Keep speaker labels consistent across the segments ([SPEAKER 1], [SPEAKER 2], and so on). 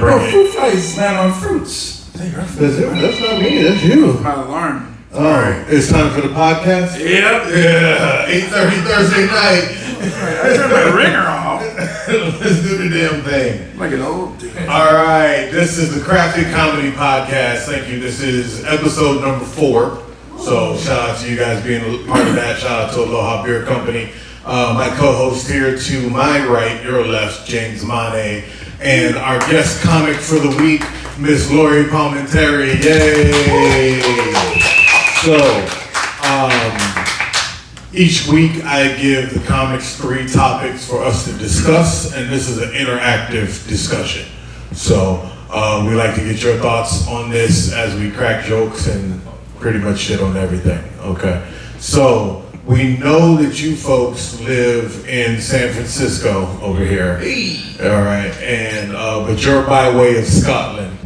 [SPEAKER 1] bring it. Fruit flies land on fruits.
[SPEAKER 2] That's not me, that's you.
[SPEAKER 1] My alarm.
[SPEAKER 2] All right, it's time for the podcast?
[SPEAKER 1] Yep.
[SPEAKER 2] Yeah, 8:30 Thursday night.
[SPEAKER 1] I turned my ringer off.
[SPEAKER 2] Let's do the damn thing.
[SPEAKER 1] Like an old dude.
[SPEAKER 2] All right, this is the Crafted Comedy Podcast. Thank you. This is episode number 4. So shout out to you guys being a part of that. Shout out to Aloha Beer Company. My co-host here to my right, your left, James Mane, and our guest comic for the week, Miss Lori Palmentary. Yay! So, each week I give the comics 3 topics for us to discuss, and this is an interactive discussion. So, we like to get your thoughts on this as we crack jokes and pretty much shit on everything, okay? So, we know that you folks live in San Francisco over here. All right, and but you're by way of Scotland.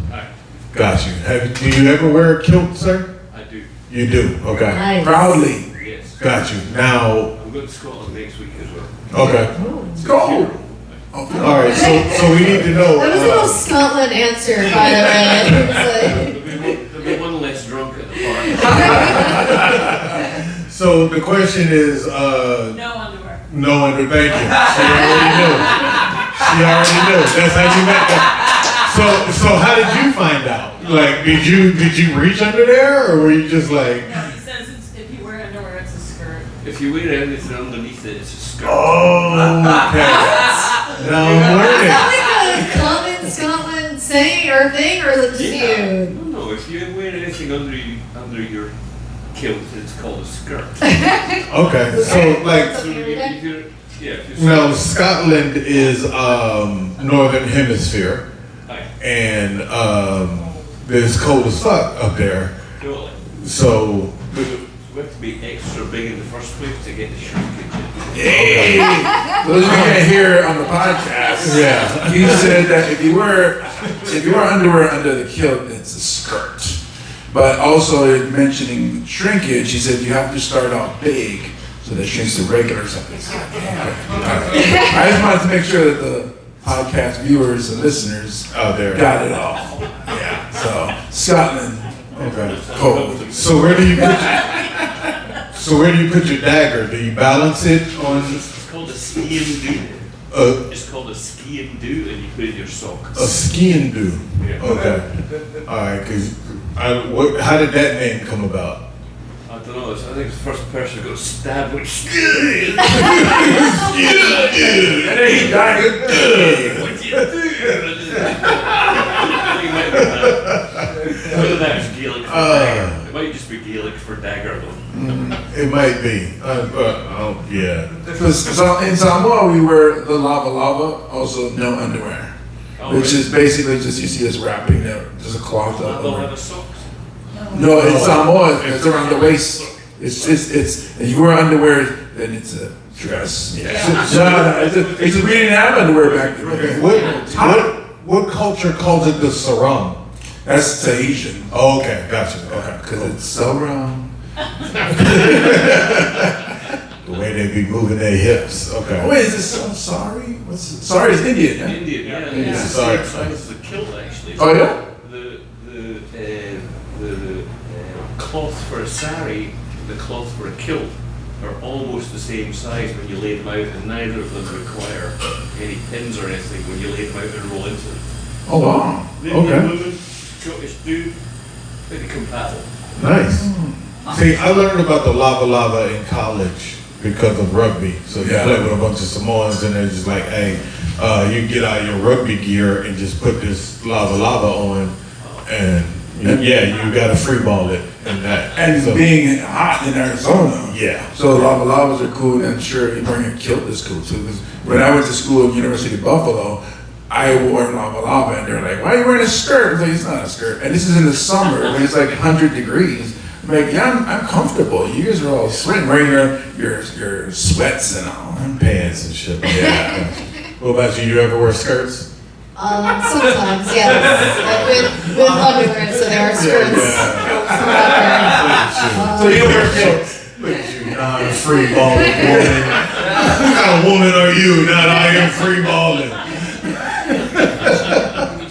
[SPEAKER 2] Got you. Do you ever wear a kilt, sir?
[SPEAKER 3] I do.
[SPEAKER 2] You do. Okay.
[SPEAKER 4] Nice.
[SPEAKER 1] Proudly.
[SPEAKER 3] Yes.
[SPEAKER 2] Got you. Now.
[SPEAKER 3] I'm going to Scotland next week as well.
[SPEAKER 2] Okay.
[SPEAKER 1] Let's go.
[SPEAKER 2] All right. So we need to know.
[SPEAKER 4] That was the most Scotland answer, by the way.
[SPEAKER 3] There'll be one less drunk at the party.
[SPEAKER 2] So the question is.
[SPEAKER 5] No underwear.
[SPEAKER 2] No underwear. Thank you. She already knew. That's how you met that. So how did you find out? Like, did you reach under there, or were you just like?
[SPEAKER 5] No, he says if you wear underwear, it's a skirt.
[SPEAKER 3] If you wear anything underneath it, it's a skirt.
[SPEAKER 2] Oh, okay. Now I'm
[SPEAKER 4] Is
[SPEAKER 2] learning.
[SPEAKER 4] that like a common Scotland saying or thing, or is it just you?
[SPEAKER 3] No, if you wear anything under your kilt, it's called a skirt.
[SPEAKER 2] Okay, so like.
[SPEAKER 3] So if you're
[SPEAKER 2] Now, Scotland is northern hemisphere, and it's cold as fuck up there.
[SPEAKER 3] Totally.
[SPEAKER 2] So,
[SPEAKER 3] We have to be extra big in the first place to get the shrinkage.
[SPEAKER 1] Hey! Those of you can't hear it on the podcast.
[SPEAKER 2] yeah.
[SPEAKER 1] He said that if you wear underwear under the kilt, it's a skirt. But also in mentioning shrinkage, he said you have to start out big so that it shrinks to regular size. I just wanted to make sure that the podcast viewers and listeners
[SPEAKER 2] Out there.
[SPEAKER 1] got it all. Yeah. So Scotland,
[SPEAKER 2] Okay.
[SPEAKER 1] cold.
[SPEAKER 2] So where do you put your dagger? Do you balance it on
[SPEAKER 3] It's called a ski and do.
[SPEAKER 2] a
[SPEAKER 3] It's called a ski and do, and you put it in your sock.
[SPEAKER 2] ski and do?
[SPEAKER 3] Yeah.
[SPEAKER 2] Okay. All right. How did that name come about?
[SPEAKER 3] I don't know. I think it's the first person who got stabbed with
[SPEAKER 1] And then he died.
[SPEAKER 3] What you do? Whether that's Gaelic for dagger. It might just be Gaelic for dagger though.
[SPEAKER 2] It might be. Yeah.
[SPEAKER 1] So in Samoa, we wear the lava, also no underwear, which is basically just you see us wrapping there, just a cloth up.
[SPEAKER 3] They'll have a socks.
[SPEAKER 1] No, in Samoa, it's around the waist. It's if you wear underwear, then it's a dress. Yeah. It's we didn't have underwear back then.
[SPEAKER 2] What culture calls it the sarong?
[SPEAKER 1] That's Tahitian.
[SPEAKER 2] Oh, okay, gotcha. Okay,
[SPEAKER 1] Because it's so round.
[SPEAKER 2] the way they be moving their hips. Okay.
[SPEAKER 1] Oh, wait, is this sorry? What's it? Sorry, it's Indian, yeah?
[SPEAKER 3] Indian, yeah.
[SPEAKER 2] Yeah.
[SPEAKER 3] It's the
[SPEAKER 2] Sorry.
[SPEAKER 3] same size as the kilt actually.
[SPEAKER 1] Oh, yeah?
[SPEAKER 3] The cloth for a sari, the cloth for a kilt are almost the same size when you lay them out, and neither of them require any pins or anything when you lay them out and roll into them.
[SPEAKER 1] Oh, wow.
[SPEAKER 3] The
[SPEAKER 1] Okay.
[SPEAKER 3] Indian women, Scottish do, pretty compatible.
[SPEAKER 2] Nice. See, I learned about the lava in college because of rugby. So you
[SPEAKER 1] Yeah.
[SPEAKER 2] play with a bunch of Samoans, and they're just like, hey, you get out your rugby gear and just put this lava on, and you gotta free ball it and that.
[SPEAKER 1] And
[SPEAKER 2] So,
[SPEAKER 1] being hot in Arizona.
[SPEAKER 2] yeah.
[SPEAKER 1] So lavas are cool, and I'm sure wearing a kilt is cool too. Because when I went to school at University of Buffalo, I wore lava, and they're like, "Why are you wearing a skirt?" I'm like, "It's not a skirt." And this is in the summer when it's like 100 degrees. I'm like, "Yeah, I'm comfortable. You guys are all sweating, wearing your sweats and all."
[SPEAKER 2] Pants and shit. Yeah. What about you? You ever wear skirts?
[SPEAKER 4] Sometimes, yes. With underwear, so there are skirts.
[SPEAKER 1] So you wear kilts.
[SPEAKER 2] Look at you, non-free balling woman. What kind of woman are you? Not I am free balling.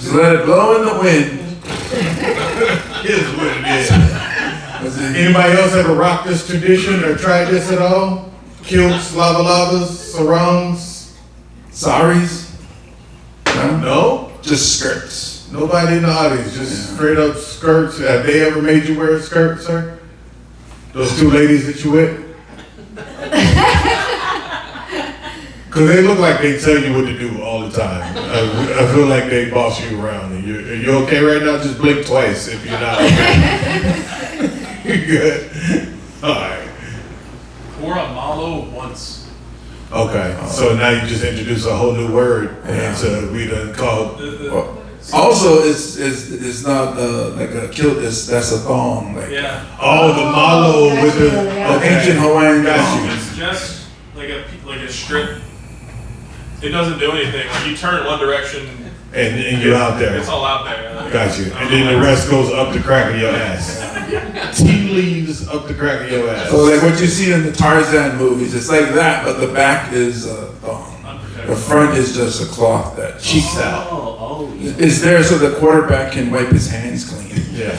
[SPEAKER 1] Just let it blow in the wind.
[SPEAKER 2] Here's what it is.
[SPEAKER 1] Was it-
[SPEAKER 2] Anybody else ever rocked this tradition or tried this at all? Kilts, lava-lavas, sarongs?
[SPEAKER 1] Saris? No?
[SPEAKER 2] No?
[SPEAKER 1] Just skirts.
[SPEAKER 2] Nobody in the audience, just straight up skirts. Have they ever made you wear a skirt, sir? Those two ladies that you with? Cause they look like they tell you what to do all the time. I feel like they boss you around. And are you okay right now? Just blink twice if you're not okay. You good? All right.
[SPEAKER 6] Wore a malo once.
[SPEAKER 2] Okay. So now you just introduce a whole new word, and so we done called.
[SPEAKER 1] Well, also, it's not like a kilt. That's a thong. Like
[SPEAKER 6] Yeah.
[SPEAKER 2] Oh, the malo
[SPEAKER 4] gotcha,
[SPEAKER 2] with the
[SPEAKER 4] yeah.
[SPEAKER 1] ancient Hawaiian.
[SPEAKER 2] Got you.
[SPEAKER 6] It's just like a strip. It doesn't do anything. Like you turn one direction,
[SPEAKER 2] And you're out there.
[SPEAKER 6] it's all out there.
[SPEAKER 2] Got you. And then the rest goes up the crack of your ass. Tea leaves up the crack of your ass.
[SPEAKER 1] So like what you see in the Tarzan movies, it's like that, but the back is a thong. The front is just a cloth that cheeks out.
[SPEAKER 3] Oh, yeah.
[SPEAKER 1] It's there so the quarterback can wipe his hands clean.
[SPEAKER 2] Yeah.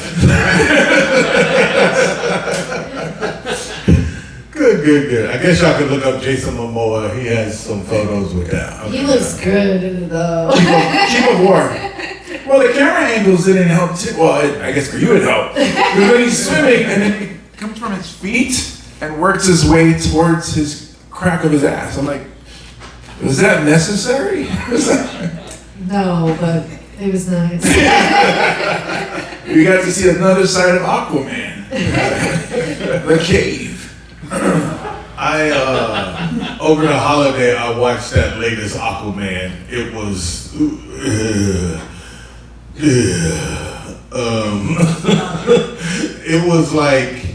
[SPEAKER 2] Good. I guess y'all could look up Jason Momoa. He has some photos with that.
[SPEAKER 4] He looks good though.
[SPEAKER 1] Keep it warm. Well, the camera angles didn't help too. Well, I guess for you it helped. Because when he's swimming and then he comes from his feet and works his way towards his crack of his ass. I'm like, was that necessary?
[SPEAKER 4] No, but it was nice.
[SPEAKER 1] We got to see another side of Aquaman. The cave.
[SPEAKER 2] Over the holiday, I watched that latest Aquaman. It was, it was like,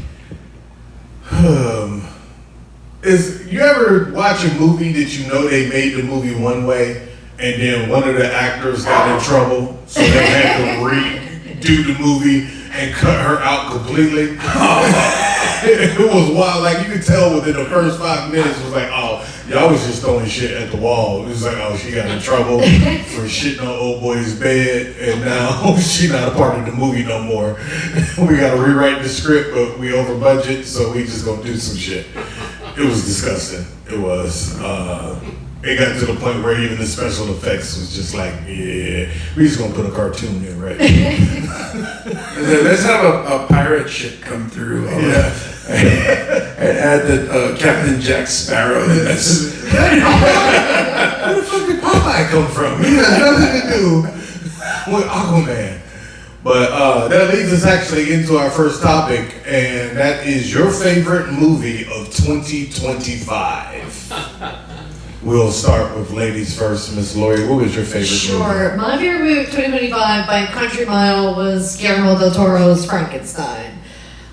[SPEAKER 2] is you ever watch a movie that you know they made the movie one way, and then one of the actors got in trouble, so they had to redo the movie and cut her out completely? It was wild. Like you could tell within the first 5 minutes, it was like, oh, y'all was just throwing shit at the wall. It was like, oh, she got in trouble for shitting on old boy's bed, and now she not a part of the movie no more. We gotta rewrite the script, but we over budget, so we just gonna do some shit. It was disgusting. It was. It got to the point where even the special effects was just like, yeah, we just gonna put a cartoon in right now.
[SPEAKER 1] Let's have a pirate ship come through.
[SPEAKER 2] Yeah.
[SPEAKER 1] And add the Captain Jack Sparrow.
[SPEAKER 2] Where the fuck did Popeye come from? He has nothing to do with Aquaman. But that leads us actually into our first topic, and that is your favorite movie of 2025. We'll start with ladies first. Miss Lori, what was your favorite movie?
[SPEAKER 4] Sure. My favorite movie of 2025 by a country mile was Guillermo del Toro's Frankenstein.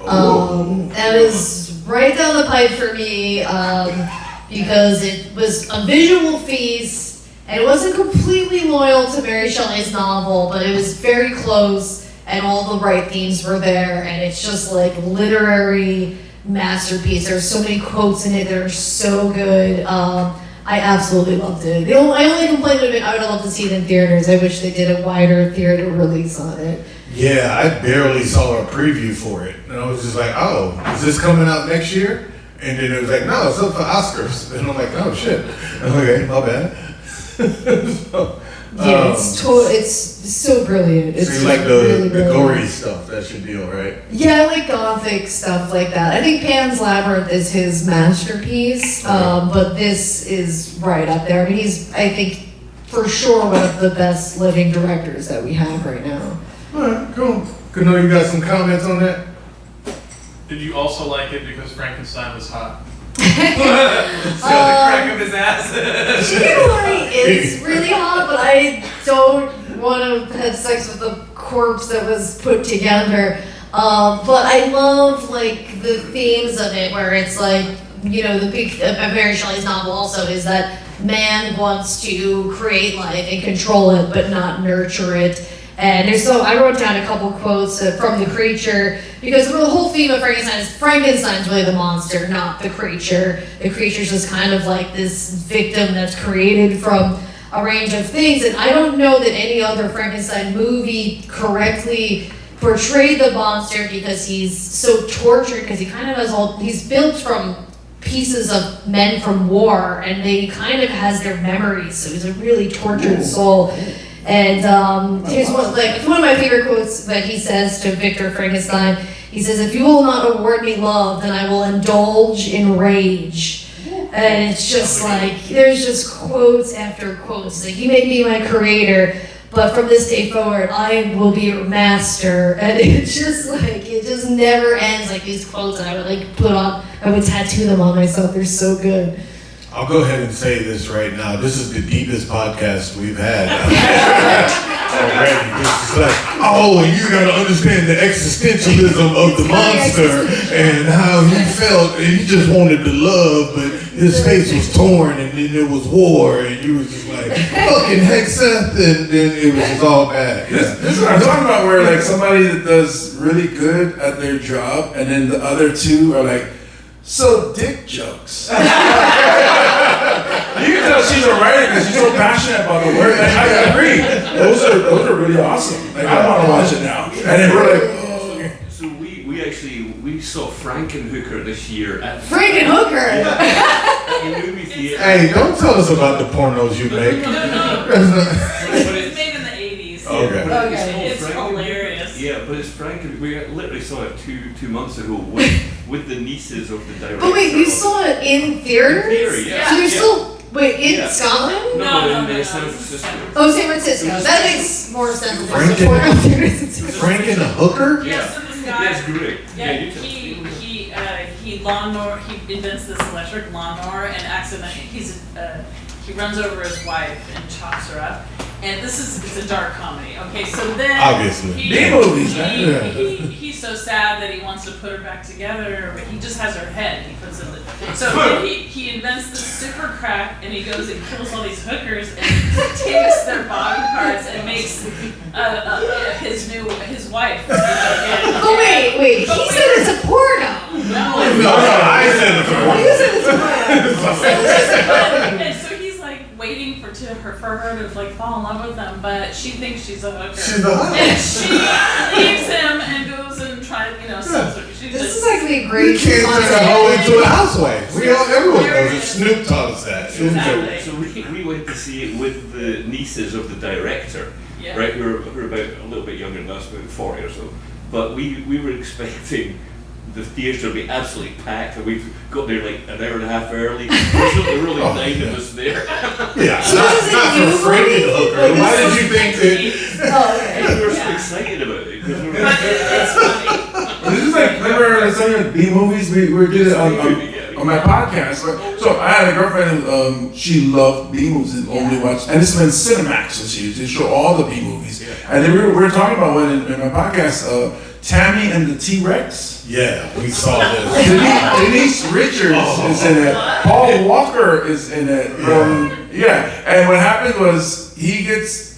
[SPEAKER 4] That was right down the pipe for me because it was a visual feast and it wasn't completely loyal to Mary Shelley's novel, but it was very close and all the right themes were there, and it's just like literary masterpiece. There's so many quotes in it that are so good. I absolutely loved it. My only complaint would have been I would have loved to see it in theaters. I wish they did a wider theater release on it.
[SPEAKER 2] Yeah, I barely saw a preview for it. And I was just like, oh, is this coming out next year? And then it was like, no, it's up for Oscars. And I'm like, oh shit. Okay, my bad.
[SPEAKER 4] Yeah, it's so brilliant. It's
[SPEAKER 2] So you like
[SPEAKER 4] really
[SPEAKER 2] the
[SPEAKER 4] brilliant.
[SPEAKER 2] gory stuff, that's your deal, right?
[SPEAKER 4] Yeah, I like gothic stuff like that. I think Pan's Labyrinth is his masterpiece, but this is right up there. I mean, he's, I think, for sure one of the best living directors that we have right now.
[SPEAKER 2] Alright, cool. Good to know you got some comments on that.
[SPEAKER 6] Did you also like it because Frankenstein was hot?
[SPEAKER 5] So the crack of his ass.
[SPEAKER 4] Chicken is really hot, but I don't want to have sex with the corpse that was put together. But I love like the themes of it, where it's like, you know, the big Mary Shelley's novel also is that man wants to create life and control it, but not nurture it. And I wrote down a couple quotes from the creature, because the whole theme of Frankenstein is Frankenstein's really the monster, not the creature. The creature's just kind of like this victim that's created from a range of things. And I don't know that any other Frankenstein movie correctly portrayed the monster because he's so tortured, because he kind of has he's built from pieces of men from war, and they kind of has their memories, so he's a really tortured soul. And here's one of my favorite quotes that he says to Victor Frankenstein. He says, "If you will not award me love, then I will indulge in rage." And it's just like, there's just quotes after quotes. Like, you may be my creator, but from this day forward, I will be your master. And it's just like, it just never ends. Like these quotes that I would I would tattoo them on myself. They're so good.
[SPEAKER 2] I'll go ahead and say this right now. This is the deepest podcast we've had already. It's like, oh, and you gotta understand the existentialism of the monster and how he felt, and he just wanted to love, but his face was torn, and then there was war, and you was just like, fucking Hexeth, and then it was just all bad.
[SPEAKER 1] This is what I'm talking about, where like somebody that does really good at their job, and then the other two are like, so dick jokes. You can tell she's a writer because she's so passionate about the work. And I agree. Those are really awesome. Like, I want to watch it now. And then we're like, oh.
[SPEAKER 3] So we saw Frankenhooker this year at
[SPEAKER 4] Frankenhooker!
[SPEAKER 3] the movie theater.
[SPEAKER 2] Hey, don't tell us about the pornos you make.
[SPEAKER 5] But it's made in the 80s.
[SPEAKER 2] Okay.
[SPEAKER 3] But
[SPEAKER 5] It's
[SPEAKER 3] called
[SPEAKER 5] hilarious.
[SPEAKER 3] Yeah, but it's Franken. We literally saw it two months ago with the nieces of the director.
[SPEAKER 4] But wait, you saw it in theaters?
[SPEAKER 3] In theory, yeah.
[SPEAKER 4] So you're still, in
[SPEAKER 3] Yeah.
[SPEAKER 4] Scotland?
[SPEAKER 3] No,
[SPEAKER 5] No.
[SPEAKER 3] in San Francisco.
[SPEAKER 4] Oh, San Francisco. That makes more sense than
[SPEAKER 2] Franken-
[SPEAKER 4] the porno theaters in San Francisco.
[SPEAKER 2] Franken a hooker?
[SPEAKER 5] Yes, and this guy.
[SPEAKER 3] That's great.
[SPEAKER 5] Yeah,
[SPEAKER 3] you tell.
[SPEAKER 5] he invents this electric lawnmower and accidentally he runs over his wife and chops her up. And it's a dark comedy. Okay, so then
[SPEAKER 2] Obviously.
[SPEAKER 1] B-movies, man.
[SPEAKER 5] he's so sad that he wants to put her back together, but he just has her head. He puts in so then he invents this super crack, and he goes and kills all these hookers and takes their body parts and makes his wife.
[SPEAKER 4] Oh, wait, he said it's a porno.
[SPEAKER 5] No,
[SPEAKER 2] I said it's a porno.
[SPEAKER 4] You said it's a porno.
[SPEAKER 5] and so he's like waiting for her to like fall in love with him, but she thinks she's a hooker.
[SPEAKER 2] She's a hooker.
[SPEAKER 5] And she leaves him and goes and tries, sells her.
[SPEAKER 4] This is actually a great
[SPEAKER 2] You can't turn a
[SPEAKER 4] concept.
[SPEAKER 2] hoe into a housewife. Everyone knows it. Snoop taught us that.
[SPEAKER 5] Exactly.
[SPEAKER 3] So we went to see it with the nieces of the director,
[SPEAKER 5] Yeah.
[SPEAKER 3] right? Who are about a little bit younger than us, about 40 or so. But we were expecting the theatre to be absolutely packed, and we've got there like an hour and a half early. There were only 9 of us there.
[SPEAKER 2] Yeah,
[SPEAKER 4] So
[SPEAKER 2] not
[SPEAKER 4] this is a
[SPEAKER 2] for
[SPEAKER 4] new
[SPEAKER 2] Franken
[SPEAKER 4] movie?
[SPEAKER 2] hooker.
[SPEAKER 4] Like,
[SPEAKER 2] Why
[SPEAKER 4] this
[SPEAKER 2] did you think that?
[SPEAKER 4] Oh, okay.
[SPEAKER 3] We were so excited about it because we were
[SPEAKER 5] It's funny.
[SPEAKER 1] This is like, remember some of the B movies we did it on my podcast. So I had a girlfriend who she loved B movies and only watched, and this is when Cinemax was used. They show all the B movies. And then we were talking about when in my podcast, Tammy and the T-Rex.
[SPEAKER 2] Yeah, we saw this.
[SPEAKER 1] Denise Richards is in it. Paul Walker is in it. And what happened was he gets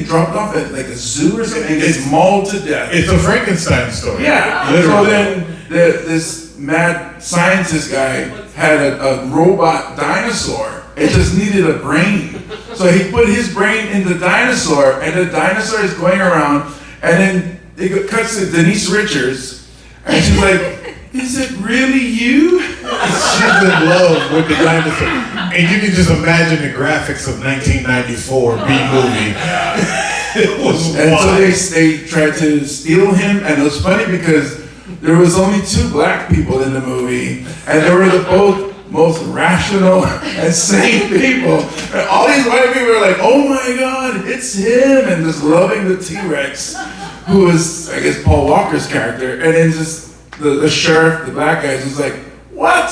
[SPEAKER 1] dropped off at like a zoo or something and gets mauled to death.
[SPEAKER 2] It's a Frankenstein story.
[SPEAKER 1] Yeah.
[SPEAKER 2] Literally.
[SPEAKER 1] So then this mad scientist guy had a robot dinosaur. It just needed a brain. So he put his brain in the dinosaur, and the dinosaur is going around, and then it cuts to Denise Richards, and she's like, "Is it really you?"
[SPEAKER 2] She's in love with the dinosaur. And you can just imagine the graphics of 1994 B-movie. It was
[SPEAKER 1] And so
[SPEAKER 2] wild.
[SPEAKER 1] they tried to steal him, and it was funny because there was only 2 black people in the movie, and they were the both most rational and sane people. And all these white people were like, "Oh my God, it's him," and just loving the T-Rex, who was, I guess, Paul Walker's character, and then just the sheriff, the black guy, is just like, "What?"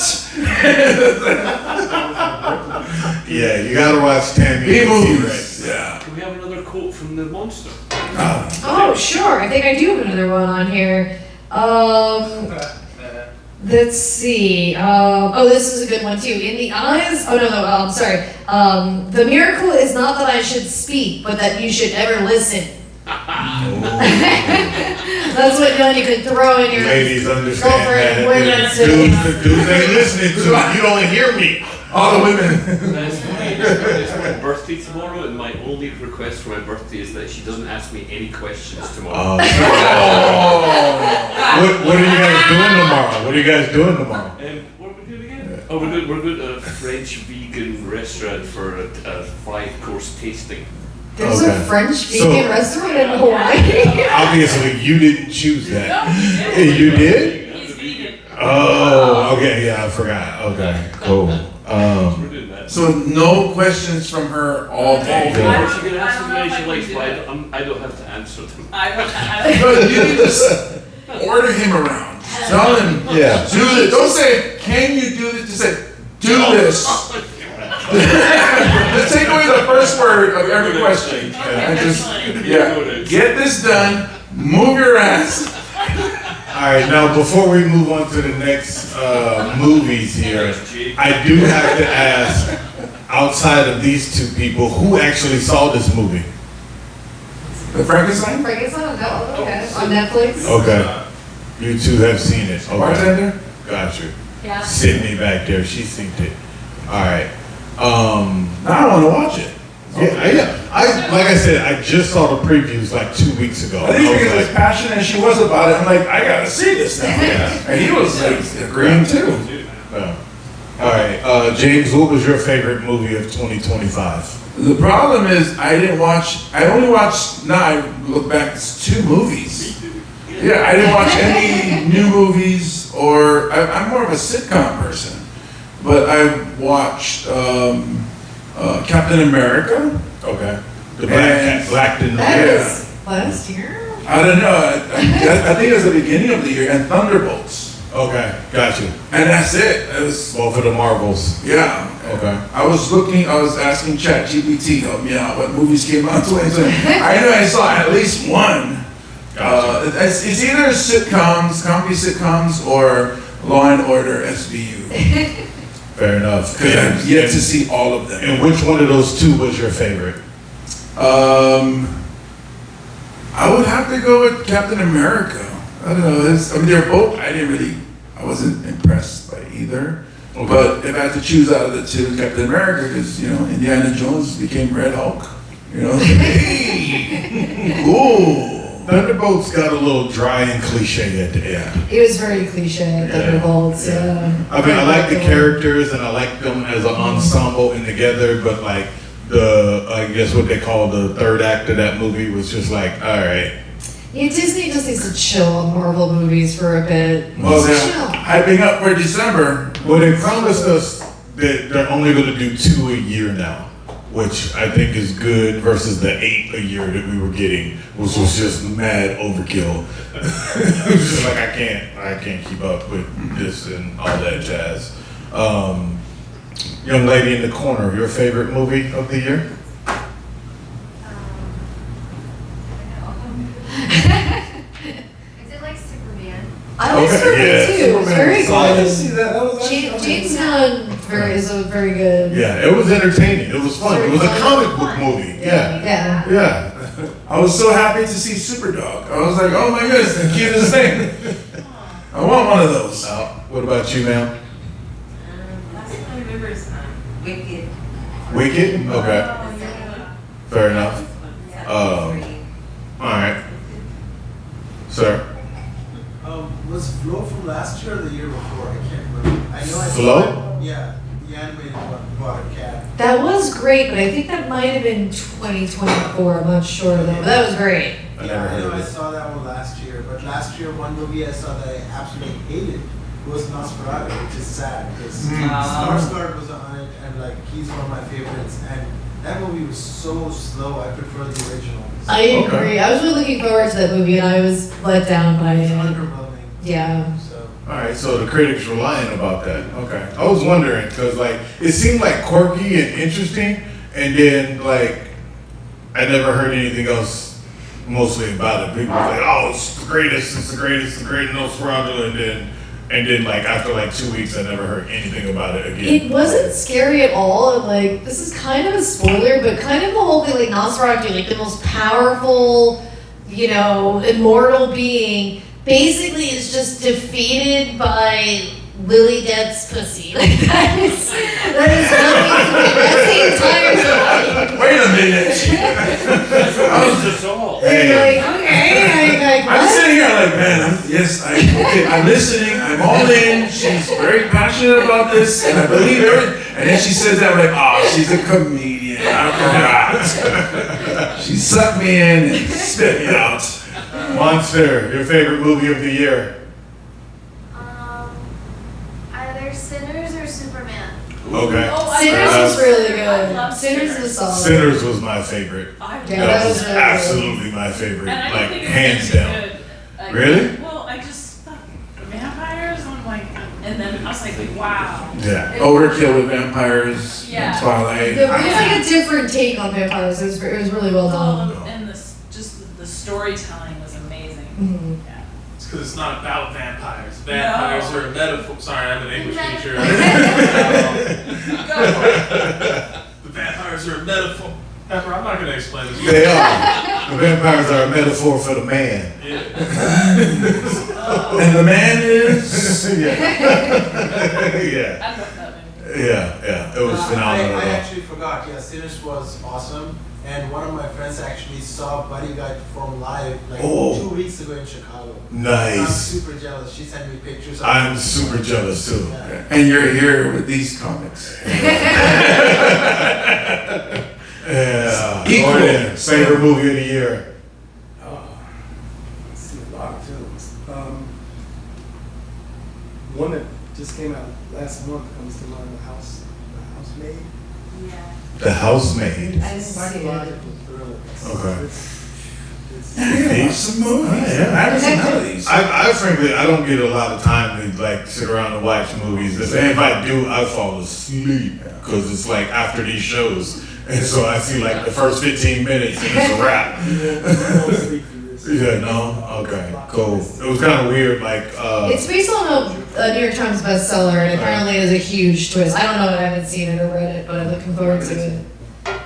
[SPEAKER 2] Yeah, you gotta watch Tammy
[SPEAKER 1] B
[SPEAKER 2] and the
[SPEAKER 1] movies.
[SPEAKER 2] T-Rex.
[SPEAKER 1] Yeah.
[SPEAKER 3] Can we have another quote from the monster?
[SPEAKER 4] Oh, sure. I think I do have another one on here. Let's see. This is a good one too. In the eyes. Oh no. I'm sorry. The miracle is not that I should speak, but that you should ever listen. That's what you could throw in your
[SPEAKER 2] Ladies understand that.
[SPEAKER 4] women's
[SPEAKER 2] Dudes ain't listening to me. You don't hear me.
[SPEAKER 1] All the women.
[SPEAKER 3] That's funny. It's my birthday tomorrow, and only request for my birthday is that she doesn't ask me any questions tomorrow.
[SPEAKER 2] What are you guys doing tomorrow? What are you guys doing tomorrow?
[SPEAKER 3] What are we doing again? Oh, we're going to a French vegan restaurant for a 5-course tasting.
[SPEAKER 4] There's
[SPEAKER 2] Okay.
[SPEAKER 4] a French
[SPEAKER 2] So-
[SPEAKER 4] vegan restaurant in Hawaii.
[SPEAKER 2] Obviously, you didn't choose
[SPEAKER 5] No,
[SPEAKER 2] that.
[SPEAKER 5] he did.
[SPEAKER 2] You did?
[SPEAKER 5] He's vegan.
[SPEAKER 2] Oh, okay. Yeah, I forgot. Okay, cool.
[SPEAKER 3] We're doing that.
[SPEAKER 1] So no questions from her all day.
[SPEAKER 3] Oh,
[SPEAKER 5] I
[SPEAKER 3] well,
[SPEAKER 5] don't-
[SPEAKER 3] she can
[SPEAKER 5] I
[SPEAKER 3] ask
[SPEAKER 5] don't
[SPEAKER 3] as
[SPEAKER 5] know
[SPEAKER 3] many
[SPEAKER 5] if I
[SPEAKER 3] as she
[SPEAKER 5] can
[SPEAKER 3] likes,
[SPEAKER 5] do
[SPEAKER 3] but
[SPEAKER 5] that.
[SPEAKER 3] I don't have to answer them.
[SPEAKER 1] No, you need to order him around. Tell him,
[SPEAKER 2] Yeah.
[SPEAKER 1] do this. Don't say, can you do this? Just say, do this. Just take away the first word of every question. And just, yeah, get this done, move your ass.
[SPEAKER 2] All right, now before we move on to the next movies here, I do have to ask, outside of these two people, who actually saw this movie?
[SPEAKER 1] The Frankenstein?
[SPEAKER 4] Frankenstein? No, okay. On Netflix?
[SPEAKER 2] Okay, you two have seen it. Okay,
[SPEAKER 1] Bartender?
[SPEAKER 2] got you.
[SPEAKER 5] Yeah.
[SPEAKER 2] Sydney back there, she seen it. All right.
[SPEAKER 1] Now I want to watch it.
[SPEAKER 2] I like I said, I just saw the previews like 2 weeks ago.
[SPEAKER 1] I think
[SPEAKER 2] I was
[SPEAKER 1] because
[SPEAKER 2] like,
[SPEAKER 1] as passionate as she was about it, I'm like, I gotta see this now. And he was like agreeing too.
[SPEAKER 2] all right, James, what was your favorite movie of 2025?
[SPEAKER 1] The problem is I only watched, now I look back, it's 2 movies. Yeah, I didn't watch any new movies I'm more of a sitcom person. But I watched Captain America.
[SPEAKER 2] Okay. The
[SPEAKER 1] And-
[SPEAKER 2] Black didn't
[SPEAKER 4] That
[SPEAKER 1] Yeah.
[SPEAKER 4] was last year?
[SPEAKER 1] I don't know, I think it was the beginning of the year, and Thunderbolts.
[SPEAKER 2] Okay, got you.
[SPEAKER 1] And that's it. It was,
[SPEAKER 2] Both of the Marvels.
[SPEAKER 1] yeah.
[SPEAKER 2] Okay.
[SPEAKER 1] I was asking ChatGPT help me out what movies came out in 2020. I know I saw at least one.
[SPEAKER 2] Gotcha.
[SPEAKER 1] It's either sitcoms, comedy sitcoms, or Law and Order SVU.
[SPEAKER 2] Fair enough.
[SPEAKER 1] Because I've yet to see all of them.
[SPEAKER 2] And which one of those two was your favorite?
[SPEAKER 1] I would have to go with Captain America. I don't know. They're both. I wasn't impressed by either.
[SPEAKER 2] Okay.
[SPEAKER 1] But if I had to choose out of the two, Captain America, because Indiana Jones became Red Hulk. Hey, cool.
[SPEAKER 2] Thunderbolts got a little dry and cliche at the end.
[SPEAKER 4] It was very cliche, Thunderbolts, yeah.
[SPEAKER 2] I mean, I like the characters and I like them as an ensemble and together, but like I guess what they call the third act of that movie was just like, all right.
[SPEAKER 4] Yeah, Disney just needs to chill on Marvel movies for a bit.
[SPEAKER 1] Well,
[SPEAKER 4] Just
[SPEAKER 1] they're
[SPEAKER 4] chill.
[SPEAKER 1] hyping up for December.
[SPEAKER 2] Well, they promised us that they're only going to do 2 a year now, which I think is good versus the 8 a year that we were getting, which was just mad overkill. It was just like I can't keep up with this and all that jazz. Young lady in the corner, your favorite movie of the year?
[SPEAKER 7] I did like Superman.
[SPEAKER 4] I like
[SPEAKER 2] Okay,
[SPEAKER 4] Superman
[SPEAKER 2] yeah.
[SPEAKER 4] too. It was very
[SPEAKER 1] So I didn't
[SPEAKER 4] good.
[SPEAKER 1] see that. That was
[SPEAKER 4] James Gunn is a very good.
[SPEAKER 2] Yeah, it was entertaining. It was fun. It was a comic book movie. Yeah.
[SPEAKER 4] Yeah.
[SPEAKER 2] Yeah.
[SPEAKER 1] I was so happy to see Superdog. I was like, oh my goodness, the cutest thing. I want one of those.
[SPEAKER 2] What about you, ma'am?
[SPEAKER 7] Last one I remember is Wicked.
[SPEAKER 2] Wicked? Okay.
[SPEAKER 5] Oh, yeah.
[SPEAKER 2] Fair enough.
[SPEAKER 7] Yeah,
[SPEAKER 2] Um, All right. Sir?
[SPEAKER 8] Was Flow from last year or the year before? I can't remember. I know I
[SPEAKER 2] Flow?
[SPEAKER 8] saw it. Yeah, the animated one about a cat.
[SPEAKER 4] That was great, but I think that might have been 2024. I'm not sure though. But that was great.
[SPEAKER 2] I
[SPEAKER 8] Yeah,
[SPEAKER 2] never
[SPEAKER 8] I
[SPEAKER 2] heard
[SPEAKER 8] know
[SPEAKER 2] of
[SPEAKER 8] I
[SPEAKER 2] it.
[SPEAKER 8] saw that one last year, but last year one movie I saw that I absolutely hated was Nosferatu, which is sad because Skarsgård was on it and like he's one of my favorites, and that movie was so slow. I prefer the original.
[SPEAKER 4] I agree. I was really looking forward to that movie, and I was let down by
[SPEAKER 8] It's
[SPEAKER 4] it.
[SPEAKER 8] underwhelming.
[SPEAKER 4] Yeah.
[SPEAKER 8] So
[SPEAKER 2] All right, so the critics were lying about that. Okay. I was wondering, because, like, it seemed, like, quirky and interesting, and then, like, I never heard anything else mostly about it. People were like, oh, it's the greatest, the greatest Nosferatu, and then, like, after, like, 2 weeks, I never heard anything about it again.
[SPEAKER 4] It wasn't scary at all, and like this is kind of a spoiler, but kind of the whole thing, like Nosferatu, like the most powerful, immortal being, basically is just defeated by Lily Dead's pussy. Like that is nothing to me. That's the entire story.
[SPEAKER 1] Wait a minute. listening. I'm all in. She's very passionate about this, and I believe her. And then she says that, I'm like, oh, she's a comedian. I forgot. She sucked me in and spit me out.
[SPEAKER 2] Monster, your favorite movie of the year?
[SPEAKER 9] Either Sinners or Superman.
[SPEAKER 2] Okay.
[SPEAKER 4] Sinners was really
[SPEAKER 5] I
[SPEAKER 4] good.
[SPEAKER 5] love
[SPEAKER 4] Sinners was solid.
[SPEAKER 2] Sinners was my favorite.
[SPEAKER 5] I
[SPEAKER 4] Yeah,
[SPEAKER 2] That
[SPEAKER 4] that
[SPEAKER 2] was
[SPEAKER 4] was really
[SPEAKER 2] absolutely my favorite,
[SPEAKER 5] And I
[SPEAKER 2] like
[SPEAKER 5] didn't think it was
[SPEAKER 2] hands
[SPEAKER 5] too
[SPEAKER 2] down.
[SPEAKER 5] good.
[SPEAKER 2] Really?
[SPEAKER 5] Well, I just thought vampires. I'm like, and then I was like, wow.
[SPEAKER 2] Yeah.
[SPEAKER 1] Overkill with vampires,
[SPEAKER 5] Yeah.
[SPEAKER 1] Twilight.
[SPEAKER 4] It was like a different take on vampires. It was really well done.
[SPEAKER 5] And just the storytelling was amazing.
[SPEAKER 4] Mhm.
[SPEAKER 5] Yeah.
[SPEAKER 6] It's because it's not about vampires. Vampires are a metaphor. Sorry, I'm an English teacher.
[SPEAKER 5] Go for it.
[SPEAKER 6] The vampires are a metaphor. Pepper, I'm not going to explain this.
[SPEAKER 2] They are. The vampires are a metaphor for the man.
[SPEAKER 6] Yeah.
[SPEAKER 1] And the man is.
[SPEAKER 2] Yeah.
[SPEAKER 5] I love that movie.
[SPEAKER 2] Yeah. It was phenomenal.
[SPEAKER 8] I actually forgot. Yeah, Sinners was awesome. And one of my friends actually saw Buddy Guy perform live like
[SPEAKER 2] Oh.
[SPEAKER 8] 2 weeks ago in Chicago. I'm
[SPEAKER 2] Nice.
[SPEAKER 8] super jealous. She sent me pictures. Of
[SPEAKER 2] I'm super jealous too.
[SPEAKER 8] Yeah.
[SPEAKER 1] And you're here with these comics.
[SPEAKER 2] Yeah.
[SPEAKER 1] Equal.
[SPEAKER 2] Gordon, favorite movie of the year?
[SPEAKER 10] I've seen a lot of films. One that just came out last month comes to mind, The Housemaid.
[SPEAKER 7] Yeah.
[SPEAKER 2] The Housemaid.
[SPEAKER 4] I didn't see it.
[SPEAKER 10] Psychological thriller.
[SPEAKER 2] Okay.
[SPEAKER 1] Watch some movies.
[SPEAKER 2] Yeah.
[SPEAKER 1] I haven't seen none of these.
[SPEAKER 2] I frankly, I don't get a lot of time to like sit around and watch movies. If I do, I fall asleep because it's like after these shows, and so I see like the first 15 minutes and it's a wrap. Yeah, no, okay, cool. It was kind of weird, like.
[SPEAKER 4] It's based on a New York Times bestseller, and apparently is a huge twist. I don't know, I haven't seen it or read it, but I'm looking forward to it.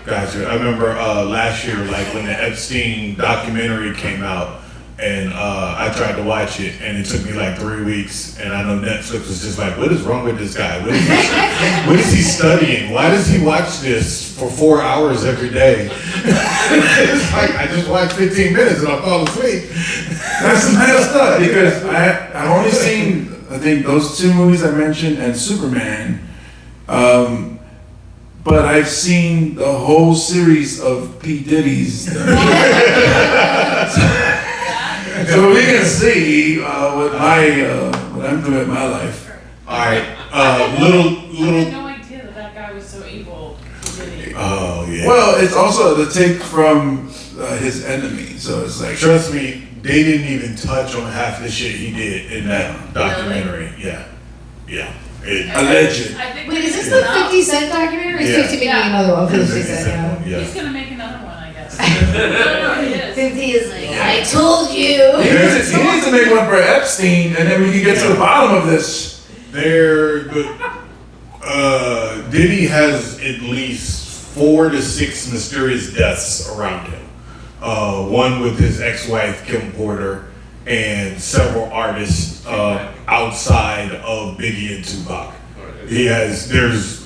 [SPEAKER 2] Gotcha. I remember last year, like when the Epstein documentary came out, and I tried to watch it, and it took me like 3 weeks. And I know Netflix was just like, "What is wrong with this guy? What is he studying? Why does he watch this for 4 hours every day?" It's like I just watched 15 minutes and I fall asleep.
[SPEAKER 1] That's messed up because I've only seen, I think, those two movies I mentioned and Superman. But I've seen the whole series of P. Diddy's. So we can see what I'm doing with my life.
[SPEAKER 2] All right,
[SPEAKER 5] I
[SPEAKER 2] little.
[SPEAKER 5] had no idea that guy was so evil.
[SPEAKER 2] Oh yeah.
[SPEAKER 1] Well, it's also the take from his enemy, so it's like.
[SPEAKER 2] Trust me, they didn't even touch on half the shit he did in that documentary. Yeah.
[SPEAKER 1] Alleged.
[SPEAKER 5] I think
[SPEAKER 4] Wait, is this
[SPEAKER 5] there's
[SPEAKER 4] the
[SPEAKER 5] enough.
[SPEAKER 4] 50 Cent documentary? Is
[SPEAKER 2] Yeah.
[SPEAKER 4] 50 making another one? 50 Cent, yeah.
[SPEAKER 2] Yeah.
[SPEAKER 5] He's gonna make another one, I guess. No, he is.
[SPEAKER 4] 50 is like, I told
[SPEAKER 1] He
[SPEAKER 4] you.
[SPEAKER 1] needs to make one for Epstein, and then we can get to the bottom of this.
[SPEAKER 2] Diddy has at least 4 to 6 mysterious deaths around him. One with his ex-wife Kim Porter, and several artists outside of Biggie and Tupac. There's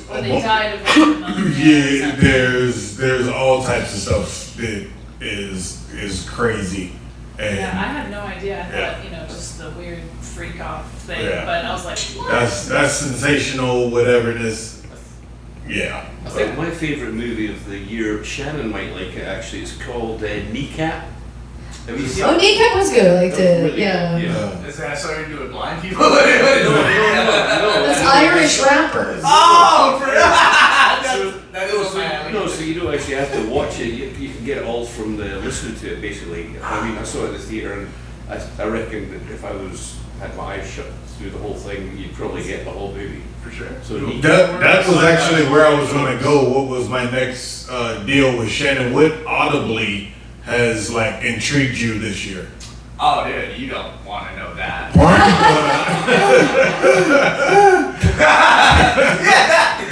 [SPEAKER 5] When they died of it.
[SPEAKER 2] yeah, there's all types of stuff that is crazy. And
[SPEAKER 5] Yeah, I had no idea. I
[SPEAKER 2] Yeah.
[SPEAKER 5] thought, just the weird freak off thing.
[SPEAKER 2] Yeah.
[SPEAKER 5] But I was like, what?
[SPEAKER 2] that's sensational, whatever it is. Yeah.
[SPEAKER 3] I think my favourite movie of the year, Shannon might like it actually, it's called Kneecap. Have you seen
[SPEAKER 4] Oh,
[SPEAKER 3] it?
[SPEAKER 4] Kneecap was good. I liked
[SPEAKER 3] That was
[SPEAKER 4] it.
[SPEAKER 3] really
[SPEAKER 4] Yeah.
[SPEAKER 3] good, yeah.
[SPEAKER 6] Is that sorry to do with blind people?
[SPEAKER 3] No.
[SPEAKER 4] That's Irish rappers.
[SPEAKER 6] Oh,
[SPEAKER 3] So you don't actually have to watch it. You can get it all from listening to it. Basically, I mean, I saw it in the theater, and I reckon that if I had my eyes shut through the whole thing, you'd probably get the whole movie for sure. So
[SPEAKER 2] That was actually where I was going to go. What was my next deal with Shannon? What audibly has like intrigued you this year?
[SPEAKER 6] Oh, dude, you don't want to know that.